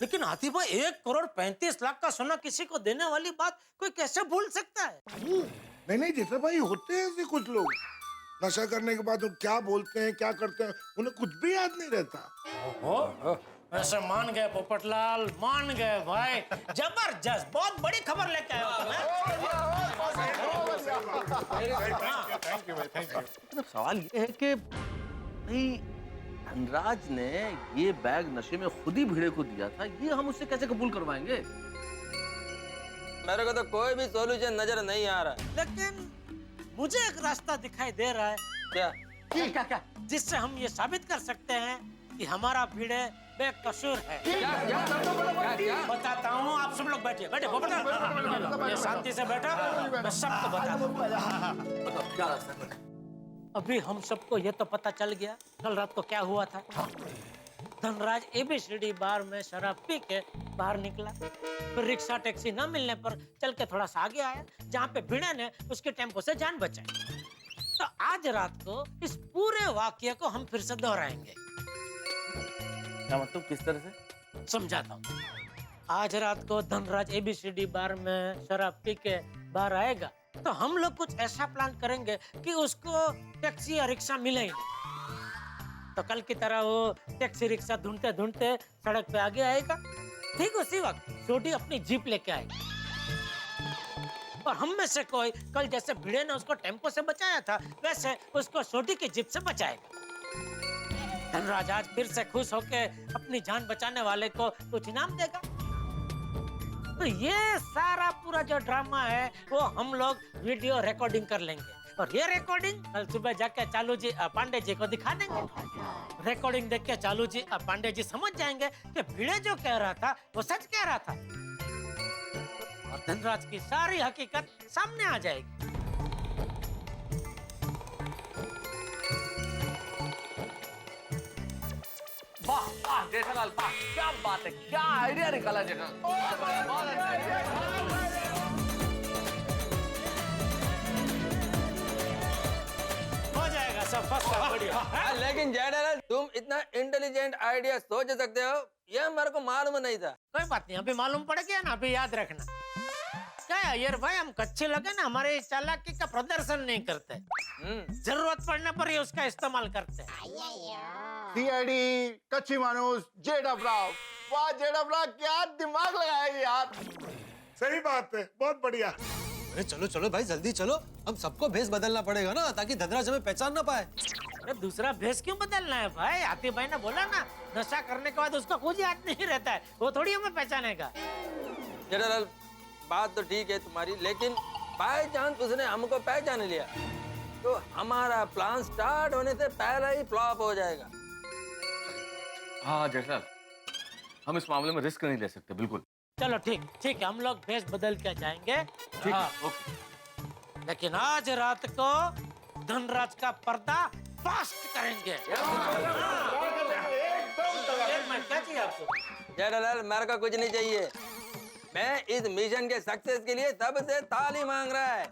लेकिन हाथी भाई 1,35,00,000 का सोना किसी को देने वाली बात कोई कैसे भूल सकता है? नहीं जैसे भाई होते हैं ऐसे कुछ लोग, नशा करने के बाद वो क्या बोलते हैं क्या करते हैं उन्हें कुछ भी याद नहीं रहता। वैसे मान गए पोपटलाल, मान गए भाई, जबरदस्त, बहुत बड़ी खबर लेके आए हो मतलब सवाल ये है कि भाई धनराज ने ये बैग नशे में खुद ही भिड़े को दिया था, ये हम उससे कैसे कबूल करवाएंगे? मेरे को तो कोई भी सॉल्यूशन नजर नहीं आ रहा। लेकिन मुझे एक रास्ता दिखाई दे रहा है। क्या? जिससे हम ये साबित कर सकते हैं कि हमारा भिड़े बेकसूर है। बताता हूँ, आप सब लोग बैठिए, पोपटलाल ये शांति से बैठा, मैं सबको बता दूँ। अभी हम सबको ये तो पता चल गया कल रात को क्या हुआ था। धनराज ABCD बार में शराब पी के बाहर निकला, फिर रिक्शा टैक्सी न मिलने पर चल के थोड़ा सा आगे आया जहाँ पे भिड़े ने उसके टेम्पो से जान बचाई। तो आज रात को इस पूरे वाकये को हम फिर से दोहराएंगे। क्या मतलब, किस तरह से? समझाता हूँ। आज रात को धनराज ABCD बार में शराब पी के बाहर आएगा तो हम लोग कुछ ऐसा प्लान करेंगे कि उसको टैक्सी या रिक्शा मिले ही नहीं। तो कल की तरह वो टैक्सी रिक्शा ढूंढते ढूंढते सड़क पे आगे आएगा। ठीक उसी वक्त छोटी अपनी जीप लेके आएगी और हम में से कोई कल जैसे भिड़े ने उसको टेम्पो से बचाया था वैसे उसको छोटी की जीप से बचाएगा। धनराज आज फिर से खुश होके अपनी जान बचाने वाले को कुछ इनाम देगा। तो ये सारा पूरा जो ड्रामा है वो हम लोग वीडियो रिकॉर्डिंग कर लेंगे और ये रिकॉर्डिंग कल सुबह जाके चालू जी पांडे जी को दिखा देंगे। रिकॉर्डिंग देख के चालू जी पांडे जी समझ जाएंगे कि भिड़े जो कह रहा था वो सच कह रहा था और धनराज की सारी हकीकत सामने आ जाएगी। वाह जेठालाल वाह, क्या बात है, क्या आइडिया निकाला जेठालाल। हो जाएगा सब फर्स्ट क्लास, बढ़िया। लेकिन जेठालाल तुम इतना इंटेलिजेंट आइडिया सोच सकते हो, ये मेरे को मालूम नहीं था। कोई बात नहीं, अभी मालूम पड़ गया ना, अभी याद रखना। क्या है यार भाई, हम कच्चे लगे ना, हमारे चालाकी का प्रदर्शन नहीं करते, जरूरत पड़ने पर ही उसका इस्तेमाल करते हैं। सीआईडी कच्ची मानुस जेठाब्राव, वाह जेठाब्राव क्या दिमाग लगाया यार। सही बात है, बहुत बढ़िया। अरे चलो चलो भाई जल्दी चलो, हम सबको भेष बदलना पड़ेगा ना, ताकि धनराज हमें पहचान ना पाए। अरे दूसरा भेष क्यों बदलना है भाई? हाथी भाई ने बोला ना, नशा करने के बाद उसका खुद याद नहीं रहता है, वो थोड़ी हमें पहचानेगा। जेठालाल बात तो ठीक है तुम्हारी, लेकिन बाय चांस उसने हमको पहचान लिया तो हमारा प्लान स्टार्ट होने से पहले ही फ्लॉप हो जाएगा। हाँ जेठालाल, हम इस मामले में रिस्क नहीं ले सकते, बिल्कुल। चलो ठीक ठीक है, हम लोग भेष बदल के जाएंगे। ठीक हाँ। है, ओके। लेकिन आज रात को धनराज का पर्दा फास्ट करेंगे। क्या चाहिए आपको? जेठालाल मेरे को कुछ नहीं चाहिए, मैं इस मिशन के सक्सेस के लिए सबसे ताली मांग रहा है।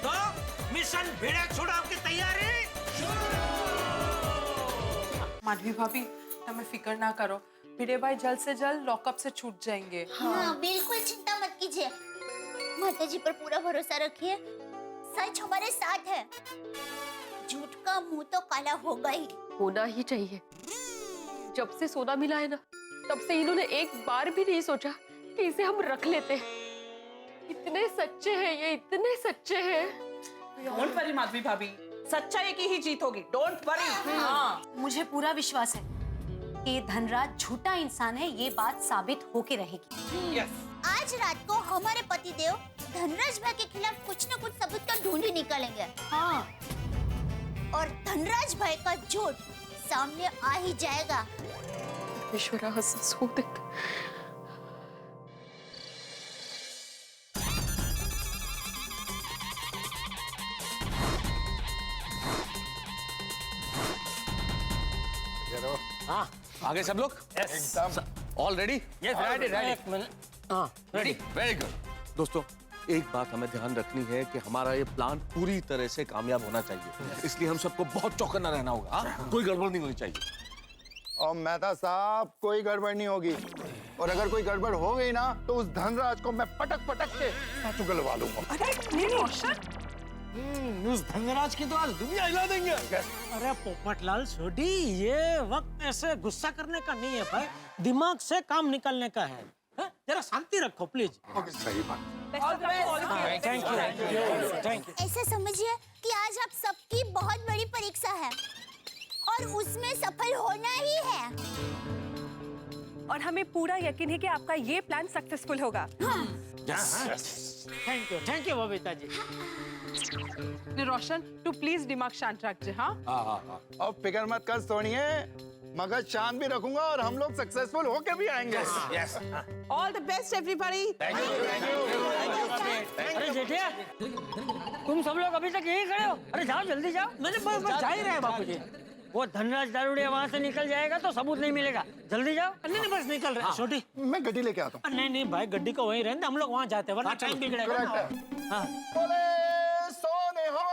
तो मिशन भिड़े छुड़ाव की तैयारी। माधवी भाभी તમે फिक्र ना करो, भिड़े भाई जल्द से जल्द लॉकअप से छूट जाएंगे। हाँ बिल्कुल चिंता मत कीजिए, माता जी पर पूरा भरोसा रखिए, सच हमारे साथ है, झूठ का मुंह तो काला होगा ही। होना ही चाहिए। जब से सोना मिला है ना, तब से इन्होंने एक बार भी नहीं सोचा कि इसे हम रख लेते हैं। इतने सच्चे हैं ये, इतने सच्चे हैं। डोंट वरी माधवी भाभी, सच्चाई की ही जीत होगी, डोंट वरी। हाँ मुझे पूरा विश्वास है कि ये धनराज झूठा इंसान है, ये बात साबित होके रहेगी। आज रात को हमारे पतिदेव धनराज भाई के खिलाफ कुछ न कुछ सबूत का ढूंढ ही निकालेंगे। हाँ और धनराज भाई का झूठ सामने आ ही जाएगा। ईश्वरा सोदित। हाँ आगे सब लोग ऑल रेडी? एक मिनट। हाँ रेडी, वेरी गुड। दोस्तों एक बात हमें ध्यान रखनी है कि हमारा ये प्लान पूरी तरह से कामयाब होना चाहिए, इसलिए हम सबको बहुत चौकन्ना रहना होगा। हाँ? कोई गड़बड़ नहीं होनी चाहिए। और मेहता साहब कोई गड़बड़ नहीं होगी, और अगर कोई गड़बड़ हो गई ना तो उस धनराज को मैं पटक पटक के उगलवा लूंगा। अरे रोशन, उस धनराज की तो आज दुनिया हिला देंगे। अरे पोपटलाल सोडी, ये वक्त ऐसे गुस्सा करने का नहीं है भाई, दिमाग से काम निकालने का है। जरा शांति रखो प्लीज। सही बात। Thank you. ऐसा समझिए कि आज आप सबकी बहुत बड़ी परीक्षा है और उसमें सफल होना ही है। और हमें पूरा यकीन है कि आपका ये प्लान सक्सेसफुल होगा। Thank you Babita ji. रोशन तू प्लीज दिमाग शांत रखिए। हाँ और फिक्र मत कर सोनिए, मगज शांत भी रखूंगा और हम लोग सक्सेसफुल होके भी आएंगे। All the best everybody. अरे जेठिया, तुम सब लोग अभी तक यहीं खड़े हो? अरे जाओ जल्दी जाओ। मैंने बस जा ही रहे बापू जी। वो धनराज दारूडिया वहाँ से निकल जाएगा तो सबूत नहीं मिलेगा, जल्दी जाओ। नहीं बस निकल रहे। छोटी मैं गड्डी लेके आता हूँ। नहीं भाई, गड्डी को वहीं रहने, हम लोग वहाँ जाते हैं वरना टाइम बिगड़ेगा। हाँ बोले सोने हो।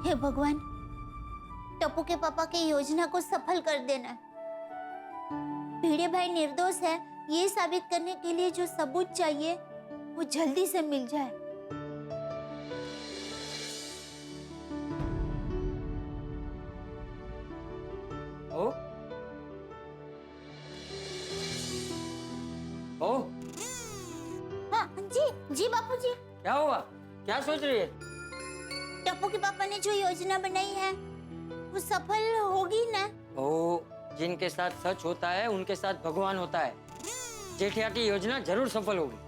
हे भगवान, टप्पू के पापा की योजना को सफल कर देना। भिड़े भाई निर्दोष है, ये साबित करने के लिए जो सबूत चाहिए वो जल्दी से मिल जाए। हाँ जी बापूजी। क्या हुआ, क्या सोच रही है? टप्पू के पापा ने जो योजना बनाई है वो सफल होगी ना? ओ, जिनके साथ सच होता है उनके साथ भगवान होता है। जेठिया की योजना जरूर सफल होगी।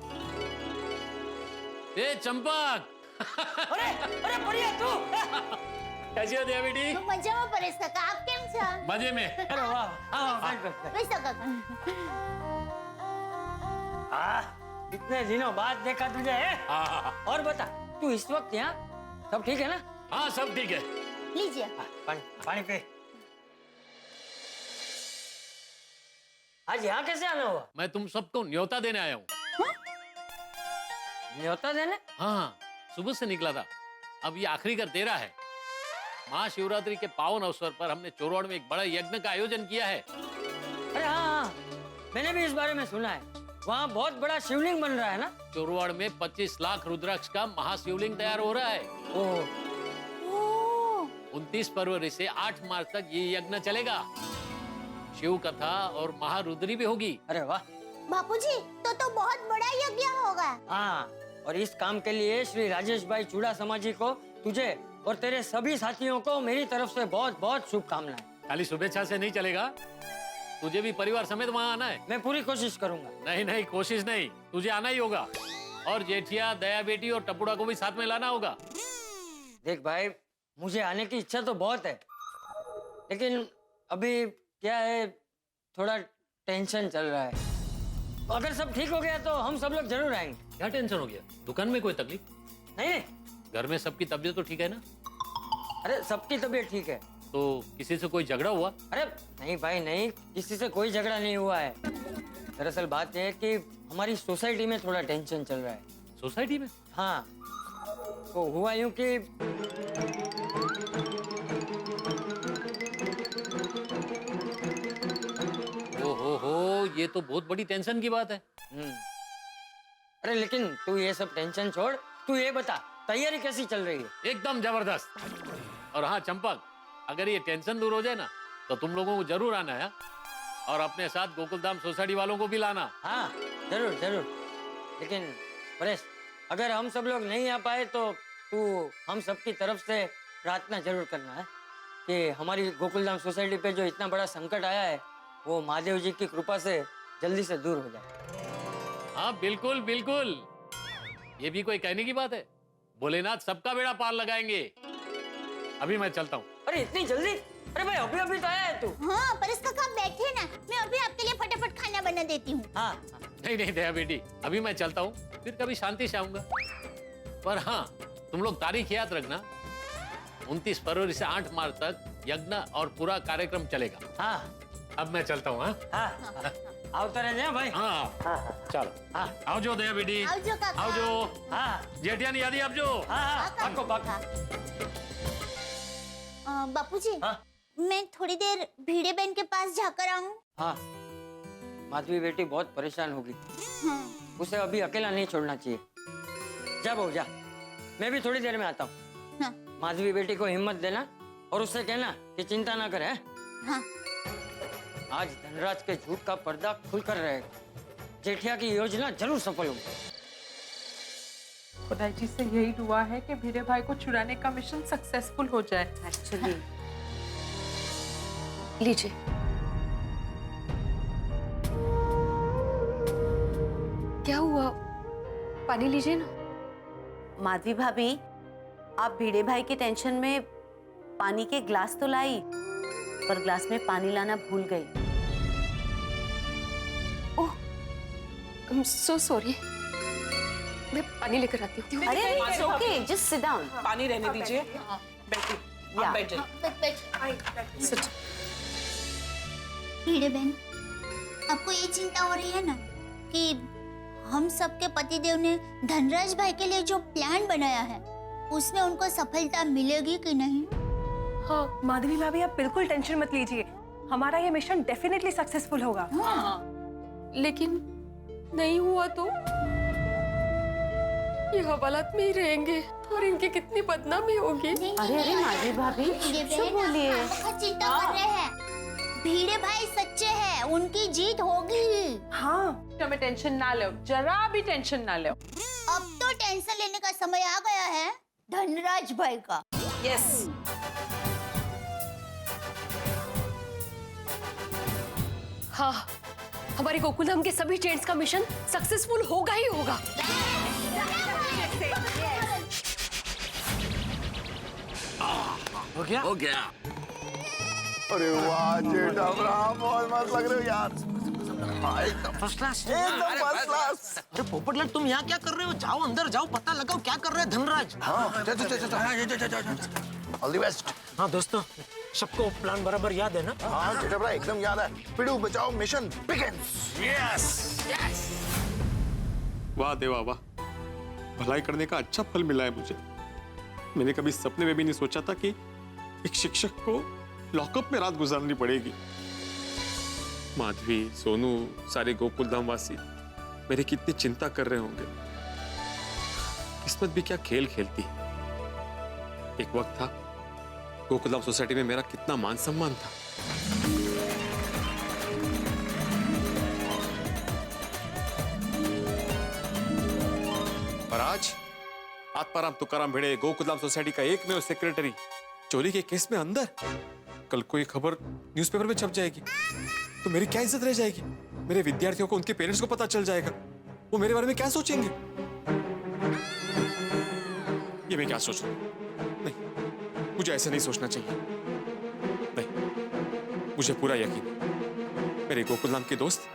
ए चंपक, अरे अरे बढ़िया तू कैसी हो दया बेटी? હું મજામાં પરેશ કાકા આપ કેમ છો मजे में। अरे वाह हाँ बैठ बैठ બેસો કાકા इतने दिनों बाद देखा तुझे है? और बता तू इस वक्त यहाँ सब ठीक है ना? हाँ सब ठीक है। लीजिए पानी पानी पे। आज यहाँ कैसे आना हुआ? मैं तुम सबको न्योता देने आया हूँ। न्योता देने? हाँ सुबह से निकला था, अब ये आखिरी कर तेरा है। महाशिवरात्रि के पावन अवसर पर हमने चोरवाड़ में एक बड़ा यज्ञ का आयोजन किया है। अरे हाँ मैंने भी इस बारे में सुना है, वहाँ बहुत बड़ा शिवलिंग बन रहा है ना? चोरवाड़ में 25 लाख रुद्राक्ष का महाशिवलिंग तैयार हो रहा है। ओह 29 फरवरी से 8 मार्च तक ये यज्ञ चलेगा। शिव कथा और महारुद्री भी होगी। अरे वाह बापूजी तो बहुत बड़ा यज्ञ होगा। हाँ और इस काम के लिए श्री राजेश भाई चूड़ा समाजी को, तुझे और तेरे सभी साथियों को मेरी तरफ से बहुत बहुत शुभकामनाएं। खाली शुभेच्छा से नहीं चलेगा, तुझे भी परिवार समेत वहाँ आना है। मैं पूरी कोशिश करूंगा। नहीं नहीं कोशिश नहीं, तुझे आना ही होगा। और जेठिया, दया बेटी और टपुड़ा को भी साथ में लाना होगा। देख भाई मुझे आने की इच्छा तो बहुत है, लेकिन अभी क्या है थोड़ा टेंशन चल रहा है। अगर सब ठीक हो गया तो हम सब लोग जरूर आएंगे। क्या टेंशन हो गया? दुकान में कोई तकलीफ? नहीं घर में सबकी तबीयत तो ठीक है ना? अरे सबकी तबीयत ठीक है। तो किसी से कोई झगड़ा हुआ? अरे नहीं भाई नहीं, किसी से कोई झगड़ा नहीं हुआ है। दरअसल बात यह है कि हमारी सोसाइटी में थोड़ा टेंशन चल रहा है। सोसाइटी में? हाँ तो हुआ यूं कि ओहो ये तो बहुत बड़ी टेंशन की बात है। अरे लेकिन तू ये सब टेंशन छोड़, तू ये बता तैयारी कैसी चल रही है? एकदम जबरदस्त। और हाँ चंपक, अगर ये टेंशन दूर हो जाए ना तो तुम लोगों को जरूर आना है। और अपने साथ गोकुलधाम सोसाइटी वालों को भी लाना। हाँ जरूर जरूर। लेकिन परेश अगर हम सब लोग नहीं आ पाए तो तू हम सबकी तरफ से प्रार्थना जरूर करना है कि हमारी गोकुलधाम सोसाइटी पे जो इतना बड़ा संकट आया है वो महादेव जी की कृपा से जल्दी से दूर हो जाए। हाँ बिल्कुल बिल्कुल, ये भी कोई कहने की बात है। भोलेनाथ सबका बेड़ा पार लगाएंगे। अभी मैं चलता हूँ। अरे इतनी जल्दी? अरे भाई अभी अभी तो आया है तू। हाँ परेश काका आप बैठिए ना, मैं अभी आपके लिए फटाफट खाना बना देती हूँ। हाँ नहीं नहीं दया बेटी, अभी मैं चलता हूँ, फिर कभी शांति से आऊंगा। पर हाँ तुम लोग तारीख याद रखना, 29 फरवरी से 8 मार्च तक यज्ञ और पूरा कार्यक्रम चलेगा। हाँ अब मैं चलता हूँ। हाँ आवता रह भाई। हाँ चलो। हाँ आओ जो दया बेटी। आओ जो काका। आओ जो। हाँ जेठिया नहीं यादी आप जो। हाँ पक्को पक्को। बापूजी मैं थोड़ी देर भीड़े बहन के पास जाकर आऊँ? हाँ माधवी बेटी बहुत परेशान होगी। हाँ। उसे अभी अकेला नहीं छोड़ना चाहिए। जा बहू जा, मैं भी थोड़ी देर में आता हूँ। हाँ। माधवी बेटी को हिम्मत देना और उससे कहना कि चिंता ना करे। हाँ। आज धनराज के झूठ का पर्दा खुलकर रहेगा। जेठिया की योजना जरूर सफल होगी। खुदाई जी से यही दुआ है कि भिड़े भाई को छुड़ाने का मिशन सक्सेसफुल हो जाए। एक्चुअली लीजिए। क्या हुआ? पानी लीजिए ना। माधवी भाभी आप भिड़े भाई के टेंशन में पानी के ग्लास तो लाई, पर ग्लास में पानी लाना भूल गई। ओह आई एम सो सॉरी, मैं पानी लेकर आती हूँ। अरे it's okay, just sit down. पानी रहने दीजिए। बैठिए या। आप बैठ जाइए। भीड़े बहन आपको ये चिंता हो रही है ना कि हम सबके पतिदेव ने धनराज भाई के लिए जो प्लान बनाया है उसमें उनको सफलता मिलेगी कि नहीं? हाँ माधवी भाभी आप बिल्कुल टेंशन मत लीजिए, हमारा ये मिशन डेफिनेटली सक्सेसफुल होगा। लेकिन नहीं हुआ तो ये हवालात में ही रहेंगे और इनकी कितनी बदनामी होगी। अरे अरे माधवी भाभी चुप बोलिए। चिंता कर रहे हैं, भीड़े भाई सच्चे हैं, उनकी जीत होगी। हाँ हमें टेंशन ना लो, जरा भी टेंशन ना लो। अब तो टेंशन लेने का समय आ गया है धनराज भाई का। यस हाँ हमारे गोकुलधाम के सभी जेंट्स का मिशन सक्सेसफुल होगा ही होगा। हो गया? हो गया। अरे वाह जेठा बहुत मस्त लग रहे हो यार। एकदम फर्स्ट क्लास। एकदम फर्स्ट क्लास। अरे पोपटलाल तुम यहाँ क्या कर रहे हो? जाओ अंदर जाओ, पता लगाओ क्या कर रहे हैं धनराज। हाँ ऑल द बेस्ट। हाँ दोस्तों, सबको प्लान बराबर याद है ना? हाँ जेठा भाई एकदम याद है। पिड़ू बचाओ मिशन बिगिंस। यस। वाह देवा वाह, भलाई करने का अच्छा फल मिला है मुझे। मैंने कभी सपने में भी नहीं सोचा था कि एक शिक्षक को लॉकअप में रात गुजारनी पड़ेगी। माधवी, सोनू, सारे गोकुल धाम वासी मेरी कितनी चिंता कर रहे होंगे। किस्मत भी क्या खेल खेलती है। एक वक्त था गोकुल धाम सोसाइटी में मेरा कितना मान सम्मान था। और आज आत्माराम तुकाराम भिड़े गोकुलधाम सोसाइटी का एकमेव सेक्रेटरी चोरी के केस में अंदर। कल को ये खबर न्यूज़पेपर में छप जाएगी तो मेरी क्या इज्जत रह जाएगी? मेरे विद्यार्थियों को, उनके पेरेंट्स को पता चल जाएगा, वो मेरे बारे में क्या सोचेंगे? ये मैं क्या सोच रहा हूं? नहीं, मुझे ऐसे नहीं सोचना चाहिए। नहीं, मुझे पूरा यकीन है मेरे गोकुलधाम के दोस्त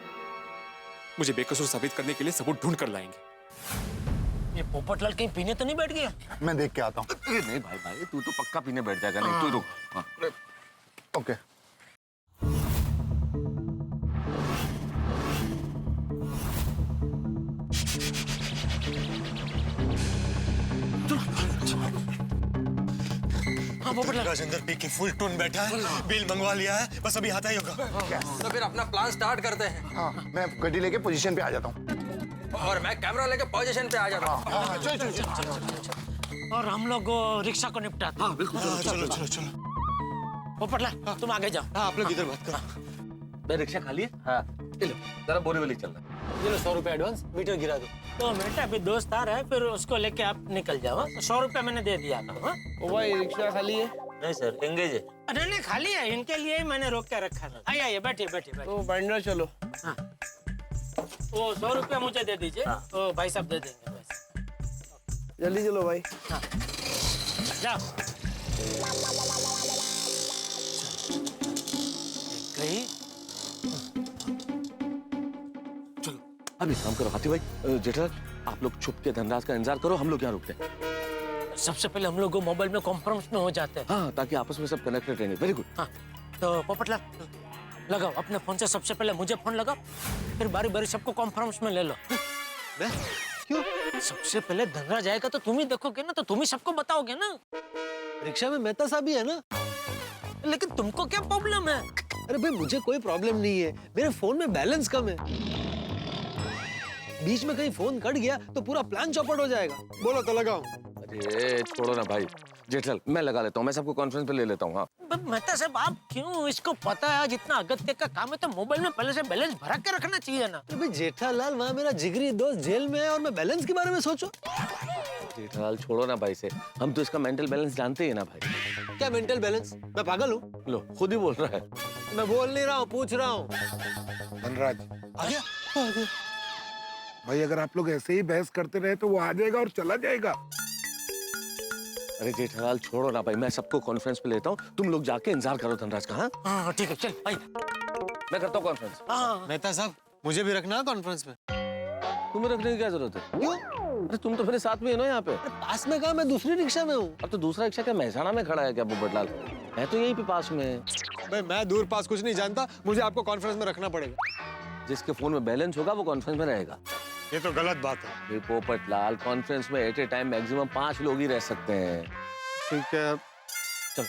मुझे बेकसूर साबित करने के लिए सबूत ढूंढ कर लाएंगे। ये पोपटलाल कहीं पीने तो नहीं बैठ गया? मैं देख के आता हूँ। नहीं भाई भाई, तू तो पक्का पीने बैठ जाएगा। नहीं, तू रुक। हाँ। ओके। हाँ पोपटलाल। राजेंद्र पी के फुल टून बैठा है, बिल मंगवा लिया है, बस अभी आता ही होगा। तो फिर अपना प्लान स्टार्ट करते हैं। हाँ मैं गड्डी लेके पोजीशन पे आ जाता हूँ। और मैं कैमरा लेके पोजीशन पे आ जाता हूँ। चल। और हम लोग रिक्शा को निपटाते हैं। हाँ बिल्कुल, चलो चलो चलो। पोपटलाल तुम आगे जाओ। हाँ, आप लोग इधर बात करो। मैं रिक्शा खाली है। हाँ लो, जरा बोरीवली चल रहा है। ये लो 100 रुपए एडवांस, मीटर गिरा दो। तो बेटा अभी दोस्त आ रहा है, फिर उसको लेके आप निकल जाओ। 100 रुपए मैंने दे दिया था। हाँ? भाई रिक्शा खाली है? नहीं सर, एंगेज है। अरे नहीं खाली है, इनके लिए ही मैंने रोक के रखा था। आइए बैठिए बैठिए। तो बाइंडर चलो। हाँ। वो 100 रुपया मुझे दे दीजिए। हाँ। तो भाई साहब दे देंगे पैसे। जल्दी चलो भाई। हाँ। जाओ। गई। चलो अभी काम करो हाथी भाई। जेठा आप लोग छुप के धनराज का इंतजार करो, हम लोग यहाँ रुकते हैं। सबसे पहले हम लोग मोबाइल में कॉन्फ्रेंस में हो जाते हैं। हाँ, ताकि आपस में सब कनेक्टेड रहेंगे। Very good. हाँ तो पोपटलाल लगाओ अपने फोन से, सबसे पहले मुझे फोन लगाओ, फिर बारी बारी सबको कॉन्फ्रेंस में ले लो। मैं? क्यों? सबसे पहले धनराज आएगा तो तुम ही देखोगे ना, तो तुम ही सबको बताओगे ना। रिक्शा में मेहता साहब भी है ना। लेकिन तुमको क्या प्रॉब्लम है? अरे भाई मुझे कोई प्रॉब्लम नहीं है, मेरे फोन में बैलेंस कम है। बीच में कहीं फोन कट गया तो पूरा प्लान चौपट हो जाएगा। बोलो तो लगाओ। अरे छोड़ो ना भाई, जेठल मैं लगा लेता हूँ, मैं सबको कॉन्फ्रेंस पे ले लेता हूँ। हाँ मेहता साहब आप क्यों? इसको पता है जितना अगत्य का काम है तो मोबाइल में पहले से बैलेंस भरा के रखना चाहिए ना। अरे भाई जेठालाल, वहाँ मेरा जिगरी दोस्त जेल में है और मैं बैलेंस के बारे में सोचूं? जेठालाल छोड़ो ना भाई से, हम तो इसका मेंटल बैलेंस जानते हैं ना भाई। क्या मेंटल बैलेंस? मैं पागल हूँ? लो खुद ही बोल रहा है। मैं बोल नहीं रहा हूँ, पूछ रहा हूँ। धनराज आ गया? भाई अगर आप लोग ऐसे ही बहस करते रहे तो वो आ जाएगा और चला जाएगा। अरे जेठालाल छोड़ो ना भाई, मैं सबको कॉन्फ्रेंस पे लेता हूँ, तुम लोग जाके इंतजार करो धनराज का। हाँ ठीक है चल भाई, मैं करता हूँ कॉन्फ्रेंस। मेहता साहब मुझे भी रखना है कॉन्फ्रेंस में। तुम्हें रखने की क्या जरूरत है? क्यों? अरे तुम तो मेरे साथ में हो ना यहाँ पे। पास में कहा, मैं दूसरी रिक्शा में हूँ। अब तो दूसरा रिक्शा क्या महसाना में खड़ा है क्या पोपटलाल? मैं तो यहीं पे पास में। भाई मैं दूर पास कुछ नहीं जानता, मुझे आपको कॉन्फ्रेंस में रखना पड़ेगा। जिसके फोन में बैलेंस होगा वो कॉन्फ्रेंस में रहेगा। ये तो गलत बात है। पोपटलाल कॉन्फ्रेंस में एट ए टाइम मैक्सिमम 5 लोग ही रह सकते हैं। ठीक है चलो।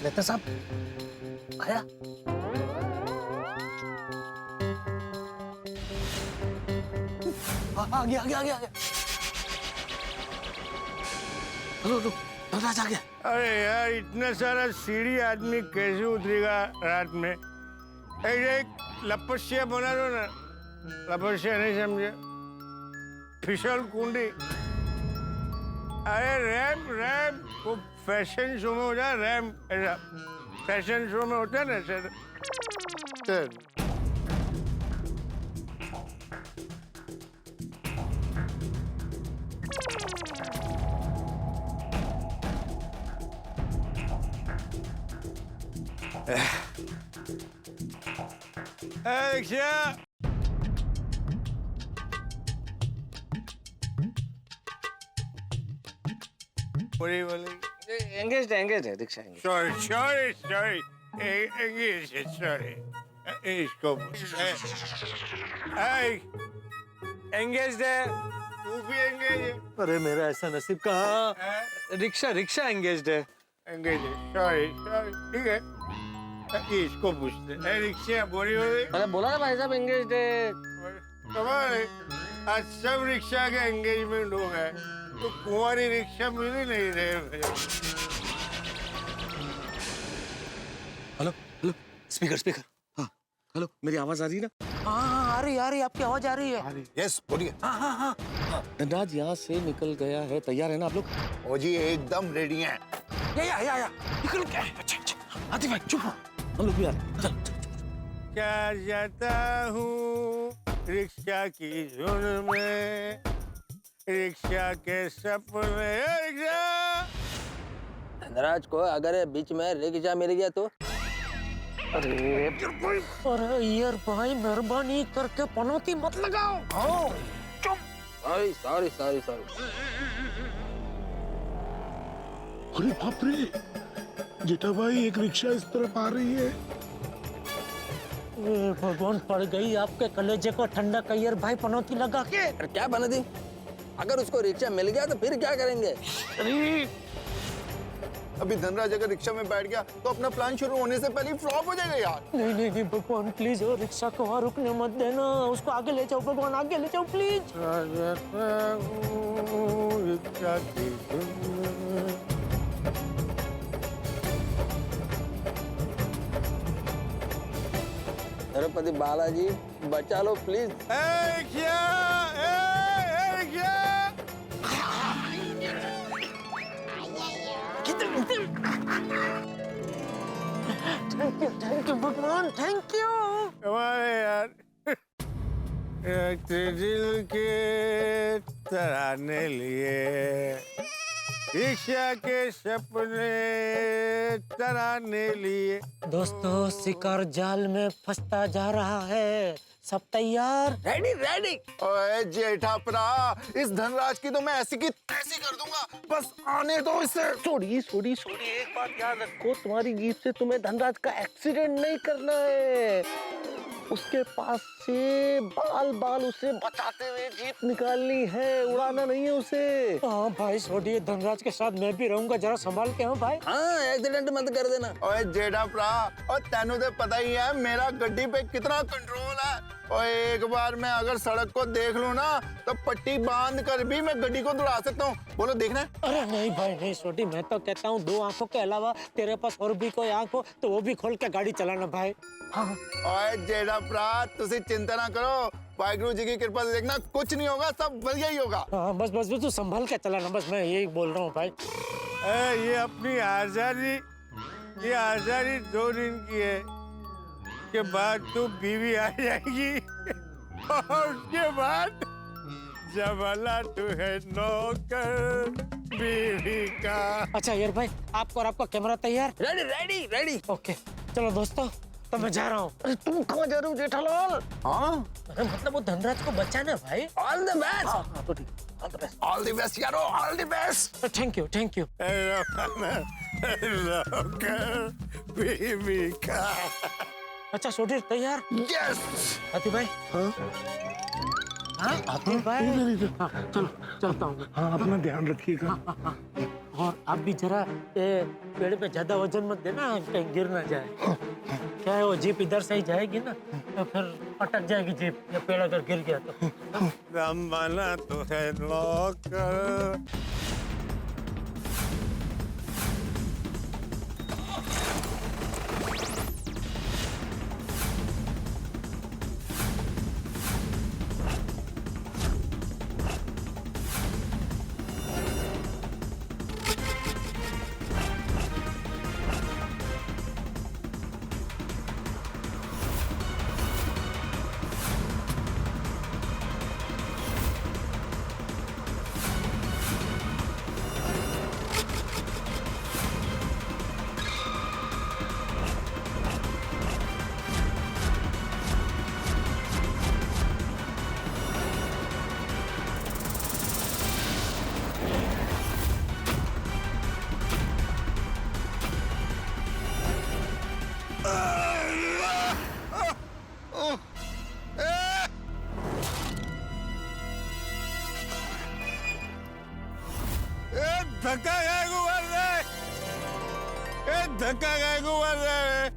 मेहता साहब आया? आ गया आ गया आ गया। धनराज आ गया। अरे यार इतना सारा सीढ़ी आदमी कैसे उतरेगा रात में? एक लपस्या बना दो ना। लपस्या नहीं समझे? फिसल कुंडी। अरे रैम रैम वो फैशन शो में हो जाए, रैम ऐसा फैशन शो में होता है ना ऐसा। 10. रिक्शा पूरी बोली एंगेज है रिक्शा एंगेज। सॉरी एंगेज है सॉरी इसको एंगेज है तू भी एंगेज है अरे मेरा ऐसा नसीब कहाँ, रिक्शा एंगेज है। एंगेज है सॉरी ठीक है इसको पूछते रिक्शा बोरी हो गई। अरे बोला ना भाई साहब एंगेज है। कमाल है आज सब रिक्शा के एंगेजमेंट हो गए तो कुंवारी रिक्शा मिल ही नहीं रहे मुझे। हेलो हेलो स्पीकर हाँ हेलो मेरी आवाज आ रही है ना? हाँ आ रही आपकी आवाज आ रही है। यस बोलिए। हाँ धनराज यहाँ से निकल गया है, तैयार है ना आप लोग? ओ जी एकदम रेडी हैं। या निकल गया है। अच्छा आतिफ भाई चुप रहो, हम लोग भी आ रहे हैं। चल क्या जाता हूँ रिक्शा की धुन में रिक्शा के सपने रिक्शा। धनराज को अगर बीच में रिक्शा मिल गया तो अरे यार भाई मेहरबानी करके पनौती मत लगाओ। हाँ चुप। सॉरी अरे बाप रे जेठा भाई एक रिक्शा इस तरफ आ रही है। भगवान पड़ गई आपके कलेजे को ठंडा कहियर भाई पनौती लगा के। क्या बना दी अगर उसको रिक्शा मिल गया तो फिर क्या करेंगे? अभी धनराज अगर रिक्शा में बैठ गया तो अपना प्लान शुरू होने से पहले फ्लॉप हो जाएगा यार। नहीं भगवान प्लीज वो रिक्शा को वहाँ रुकने मत देना, उसको आगे ले जाओ भगवान, आगे ले जाओ प्लीज। रिक्शा की धुन में तिरुपति बालाजी बचा लो प्लीज। थैंक यू भगवान थैंक यू। हमारे यार दिल के तराने लिए रिक्शा के सपने तराने लिए। दोस्तों शिकार जाल में फंसता जा रहा है, सब तैयार? रेडी। ओए जेठा प्रा इस धनराज की तो मैं ऐसी की तैसी कर दूंगा, बस आने दो इसे। छोड़ी एक बात याद रखो, तुम्हारी जीप से तुम्हें धनराज का एक्सीडेंट नहीं करना है। उसके पास से बाल उसे बचाते हुए जीप निकालनी है, उड़ाना नहीं है उसे। हाँ भाई छोड़िए, धनराज के साथ मैं भी रहूंगा, जरा संभाल के। हाँ भाई हाँ एक्सीडेंट मत कर देना। ओए जेठा प्रा और तेनू तो पता ही है मेरा गड्डी पे कितना कंट्रोल है। और एक बार मैं अगर सड़क को देख लूं ना तो पट्टी बांध कर भी मैं गड्डी को दौड़ा सकता हूँ। बोलो देखना है? अरे नहीं भाई नहीं छोटी, मैं तो कहता हूँ 2 आंखों के अलावा तेरे पास और भी कोई आंख हो तो वो भी खोल के गाड़ी चलाना भाई। हाँ ओए जेठा प्रा तुसी चिंता ना करो, वाहिगुरु जी की कृपा से देखना कुछ नहीं होगा, सब बढ़िया ही होगा। हाँ बस तू संभाल के चलाना, बस मैं यही बोल रहा हूँ भाई। ये अपनी आजादी 2 दिन की है, के बाद तू बीवी आ जाएगी और उसके बाद जमाला तू है नौकर बीवी का। अच्छा यार भाई आपको और आपका कैमरा तैयार? रेडी। ओके चलो दोस्तों, तो मैं जा रहा हूँ। अरे तुम कहाँ जा रहे हो जेठालाल? हाँ अरे मतलब वो धनराज को बचाना भाई। All the best. हाँ तो ठीक, all the best. All the best यारो, all the best. Thank you. नौकर बीवी का। अच्छा सोटी तैयार? यस। आतिफ भाई। हाँ आतिफ भाई। हाँ चलो चलता हूँ। हाँ अपना ध्यान रखिएगा। और आप भी जरा पेड़ पे ज्यादा वजन मत देना, कहीं गिर ना जाए। क्या है वो जीप इधर से ही जाएगी ना तो फिर अटक जाएगी जीप, या पेड़ अगर गिर गया तो। जमाना तो है नौकर। धक्का काय को मार रहा है?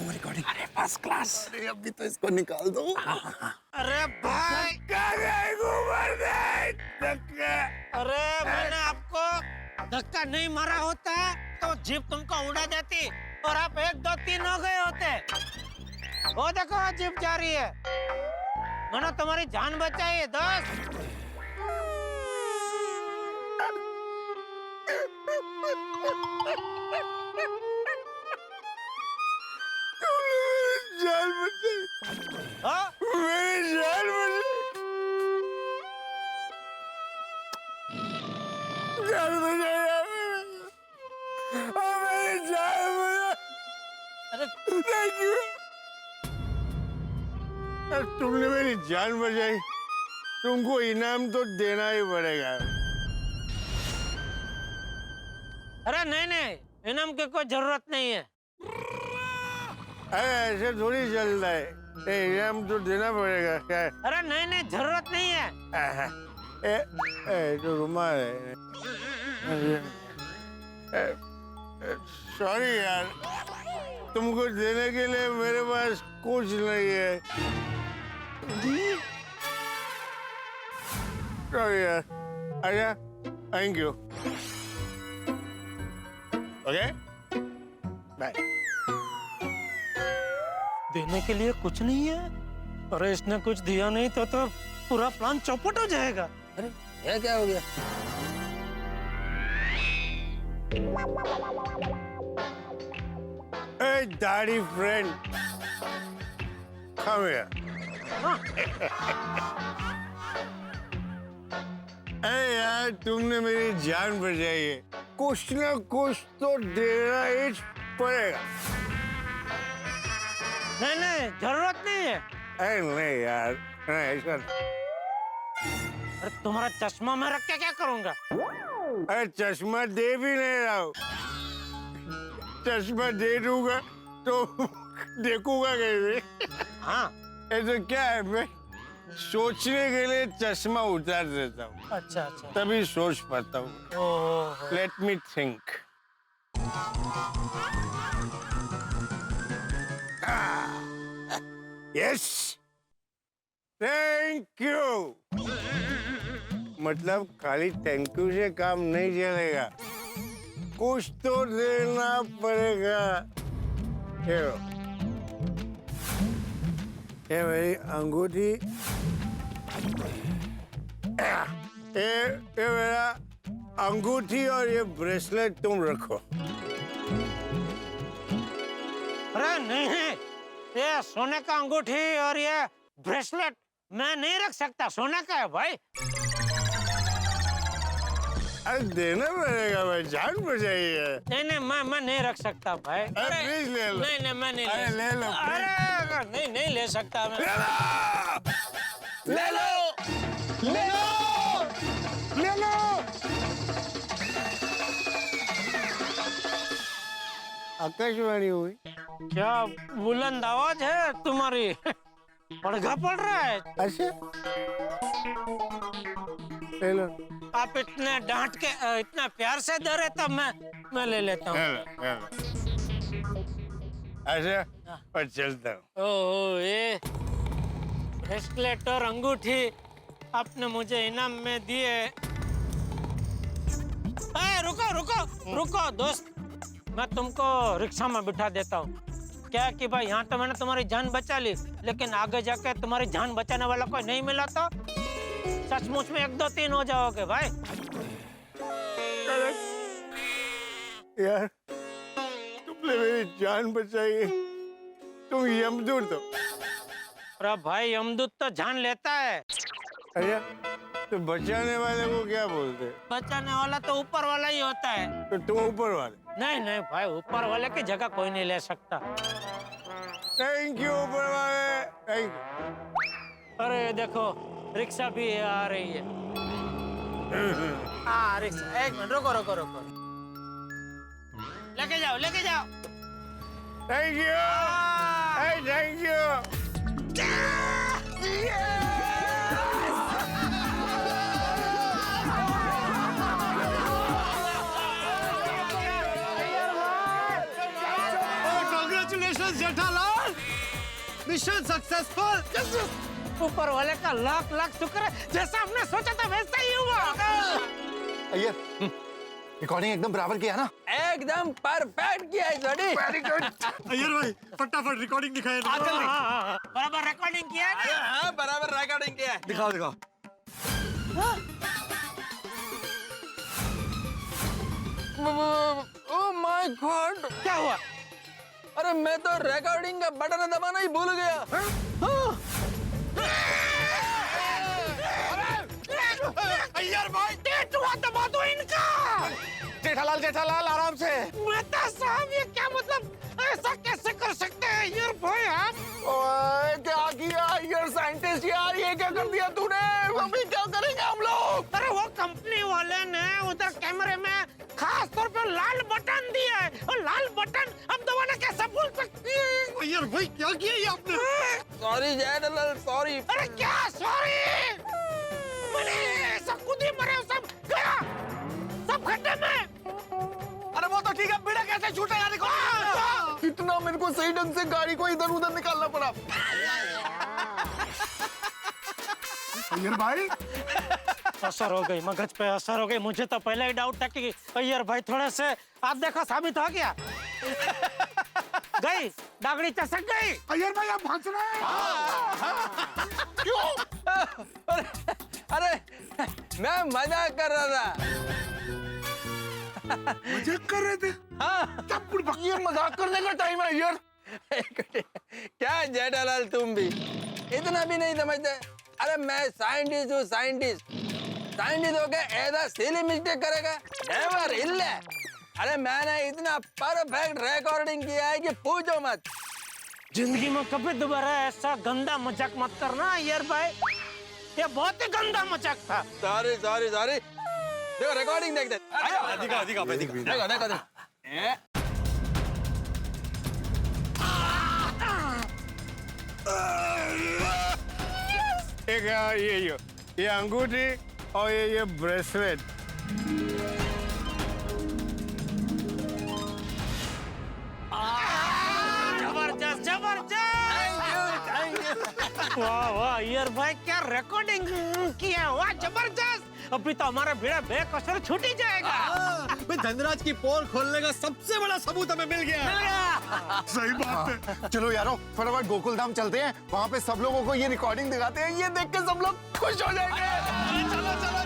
रिकॉर्डिंग। अरे फर्स्ट क्लास। अरे अभी तो इसको निकाल दो। अरे भाई धक्का काय को मार रहा है? धक्का। अरे मैंने आपको धक्का नहीं मारा होता तो जीप तुमको उड़ा देती और आप 1 2 3 हो गए होते। वो देखो जीप जा रही है। मैंने तुम्हारी जान बचाई है दोस्त। जान बचाई। हाँ? मेरी जान बचाई। जान बचाई। मेरी जान बचाई। अरे थैंक यू। तुमने मेरी जान बचाई, तुमको इनाम तो देना ही पड़ेगा। अरे नहीं नहीं, इनाम की कोई जरूरत नहीं है। अरे ऐसे थोड़ी चलता है, इनाम तो देना पड़ेगा। क्या है? अरे नहीं नहीं, जरूरत नहीं है। तो रुमाल है। सॉरी यार, तुमको देने के लिए मेरे पास कुछ नहीं है। सॉरी यार। अच्छा, थैंक यू। Okay, bye. देने के लिए कुछ नहीं है। अरे इसने कुछ दिया नहीं तो पूरा प्लान चौपट हो जाएगा। अरे ये क्या हो गया? Hey, daddy friend, come here. अरे यार, तुमने मेरी जान बचाई है, कुछ ना कुछ तो देना ही पड़ेगा। नहीं नहीं, जरूरत नहीं है। अरे नहीं यार, नहीं ऐसा। अरे तुम्हारा चश्मा मैं रख के क्या करूंगा? अरे चश्मा दे भी नहीं रहा हूँ। चश्मा दे दूंगा तो देखूंगा कैसे? हाँ, ये तो क्या है, मैं सोचने के लिए चश्मा उतार देता हूँ। अच्छा अच्छा, तभी सोच पाता हूँ। Let me think. Yes, thank you. मतलब खाली थैंक यू से काम नहीं चलेगा, कुछ तो देना पड़ेगा। ये मेरी अंगूठी, ये मेरा अंगूठी और ये ब्रेसलेट तुम रखो। अरे नहीं नहीं, ये सोने का अंगूठी और ये ब्रेसलेट मैं नहीं रख सकता, सोने का है भाई। अरे देना पड़ेगा भाई, जान बचाई है। नहीं नहीं, मैं नहीं रख सकता भाई। अरे प्लीज ले लो। नहीं नहीं, मैं नहीं अरे ले लो। अरे नहीं नहीं ले सकता मैं। ले लो, ले लो, ले लो। आकाशवाणी हुई क्या बुलंद आवाज है तुम्हारी। पड़घा पड़ रहा है। अच्छा, ले लो। आप इतने डांट के इतना प्यार से दे रहे तब मैं ले लेता हूँ। अच्छा, और चलता हूँ। ओह, ये ब्रेसलेट और अंगूठी आपने मुझे इनाम में दिए। रुको रुको रुको दोस्त, मैं तुमको रिक्शा में बिठा देता हूँ। क्या कि भाई यहाँ तो मैंने तुम्हारी जान बचा ली, लेकिन आगे जाके तुम्हारी जान बचाने वाला कोई नहीं मिला तो सचमुच में 1 2 3 हो जाओगे भाई। यार, तुमने मेरी जान बचाई है, तुम यमदूत हो। अरे भाई, यमदूत तो जान लेता है। अच्छा, तो बचाने वाले को क्या बोलते हैं? बचाने वाला तो ऊपर वाला ही होता है। तो तुम ऊपर वाले? नहीं नहीं भाई, ऊपर वाले की जगह कोई नहीं ले सकता। थैंक यू ऊपर वाले, थैंक यू। अरे देखो, रिक्शा भी आ रही है। हाँ रिक्शा, 1 मिनट रुको रुको रुको, लेके जाओ लेके जाओ। Thank you, thank you. Jethalal, mission successful. ऊपर वाले का लाख लाख शुक्र है, जैसा हमने सोचा था वैसा ही हुआ। अय्यर, रिकॉर्डिंग एकदम बराबर किया ना? एकदम परफेक्ट किया है जोड़ी। Very good. अय्यर भाई फटाफट रिकॉर्डिंग दिखाइए ना। बराबर रिकॉर्डिंग किया है ना? हाँ बराबर रिकॉर्डिंग किया है। दिखाओ दिखाओ। ओह माय गॉड, क्या हुआ? अरे मैं तो रिकॉर्डिंग का बटन दबाना ही भूल गया। अय्यर भाई डेट हुआ दबा दो इनका। जेठालाल जेठालाल आराम से। मेहता साहब ये क्या मतलब, ऐसा कैसे कर सकते हैं अय्यर भाई आप? ओए क्या किया यार साइंटिस्ट यार, ये क्या कर दिया तूने? अभी क्या करेंगे हम लोग? अरे वो कंपनी वाले ने उधर कैमरे में खास तौर पे लाल बटन दिया है, और लाल बटन हम दबाना कैसे भूल सकते हैं? अय्यर भाई क्या किया ये आपने? Sorry Jethalal sorry. अरे क्या सॉरी? सब खुद ही मरे, सब गया, सब खड्डे में। अरे वो तो ठीक है, बिना कैसे छूटा यार? इतना मेरे को सही ढंग से गाड़ी को इधर उधर निकालना पड़ा। अय्यर भाई असर हो गई, मगज पे असर हो गई। मुझे तो पहले ही डाउट था कि अय्यर भाई थोड़े से आप देखो साबित हो गया। गई दागड़ी चसक गई। अय्यर भाई आप हंस रहे हैं? क्यों? अरे मैं मजाक कर रहा था। मजाक कर रहे थे? हाँ ये मजाक करने का टाइम है यार। क्या जेठालाल तुम भी इतना भी नहीं समझते? अरे मैं साइंटिस्ट हूँ, साइंटिस्ट हो के ऐसा सिली मिस्टेक करेगा? नेवर इल्ले। अरे मैंने इतना परफेक्ट रिकॉर्डिंग किया है कि पूछो मत। जिंदगी में कभी दोबारा ऐसा गंदा मजाक मत करना अय्यर भाई, ये बहुत ही गंदा मजाक था। Sorry sorry sorry. देखो रिकॉर्डिंग देख दे। दिखाओ देखो। एक ये अंगूठी और ये ब्रेसलेट। जबरदस्त जबरदस्त। वाह वाह अय्यर भाई क्या रिकॉर्डिंग किया, वाह जबरदस्त। अभी तो हमारा भेड़ा बेकसर छूट ही जाएगा। धनराज की पोल खोलने का सबसे बड़ा सबूत हमें मिल गया। सही बात है। चलो यारो फटाफट गोकुलधाम चलते हैं, वहाँ पे सब लोगों को ये रिकॉर्डिंग दिखाते हैं, ये देख के सब लोग खुश हो जाएंगे। चलो चलो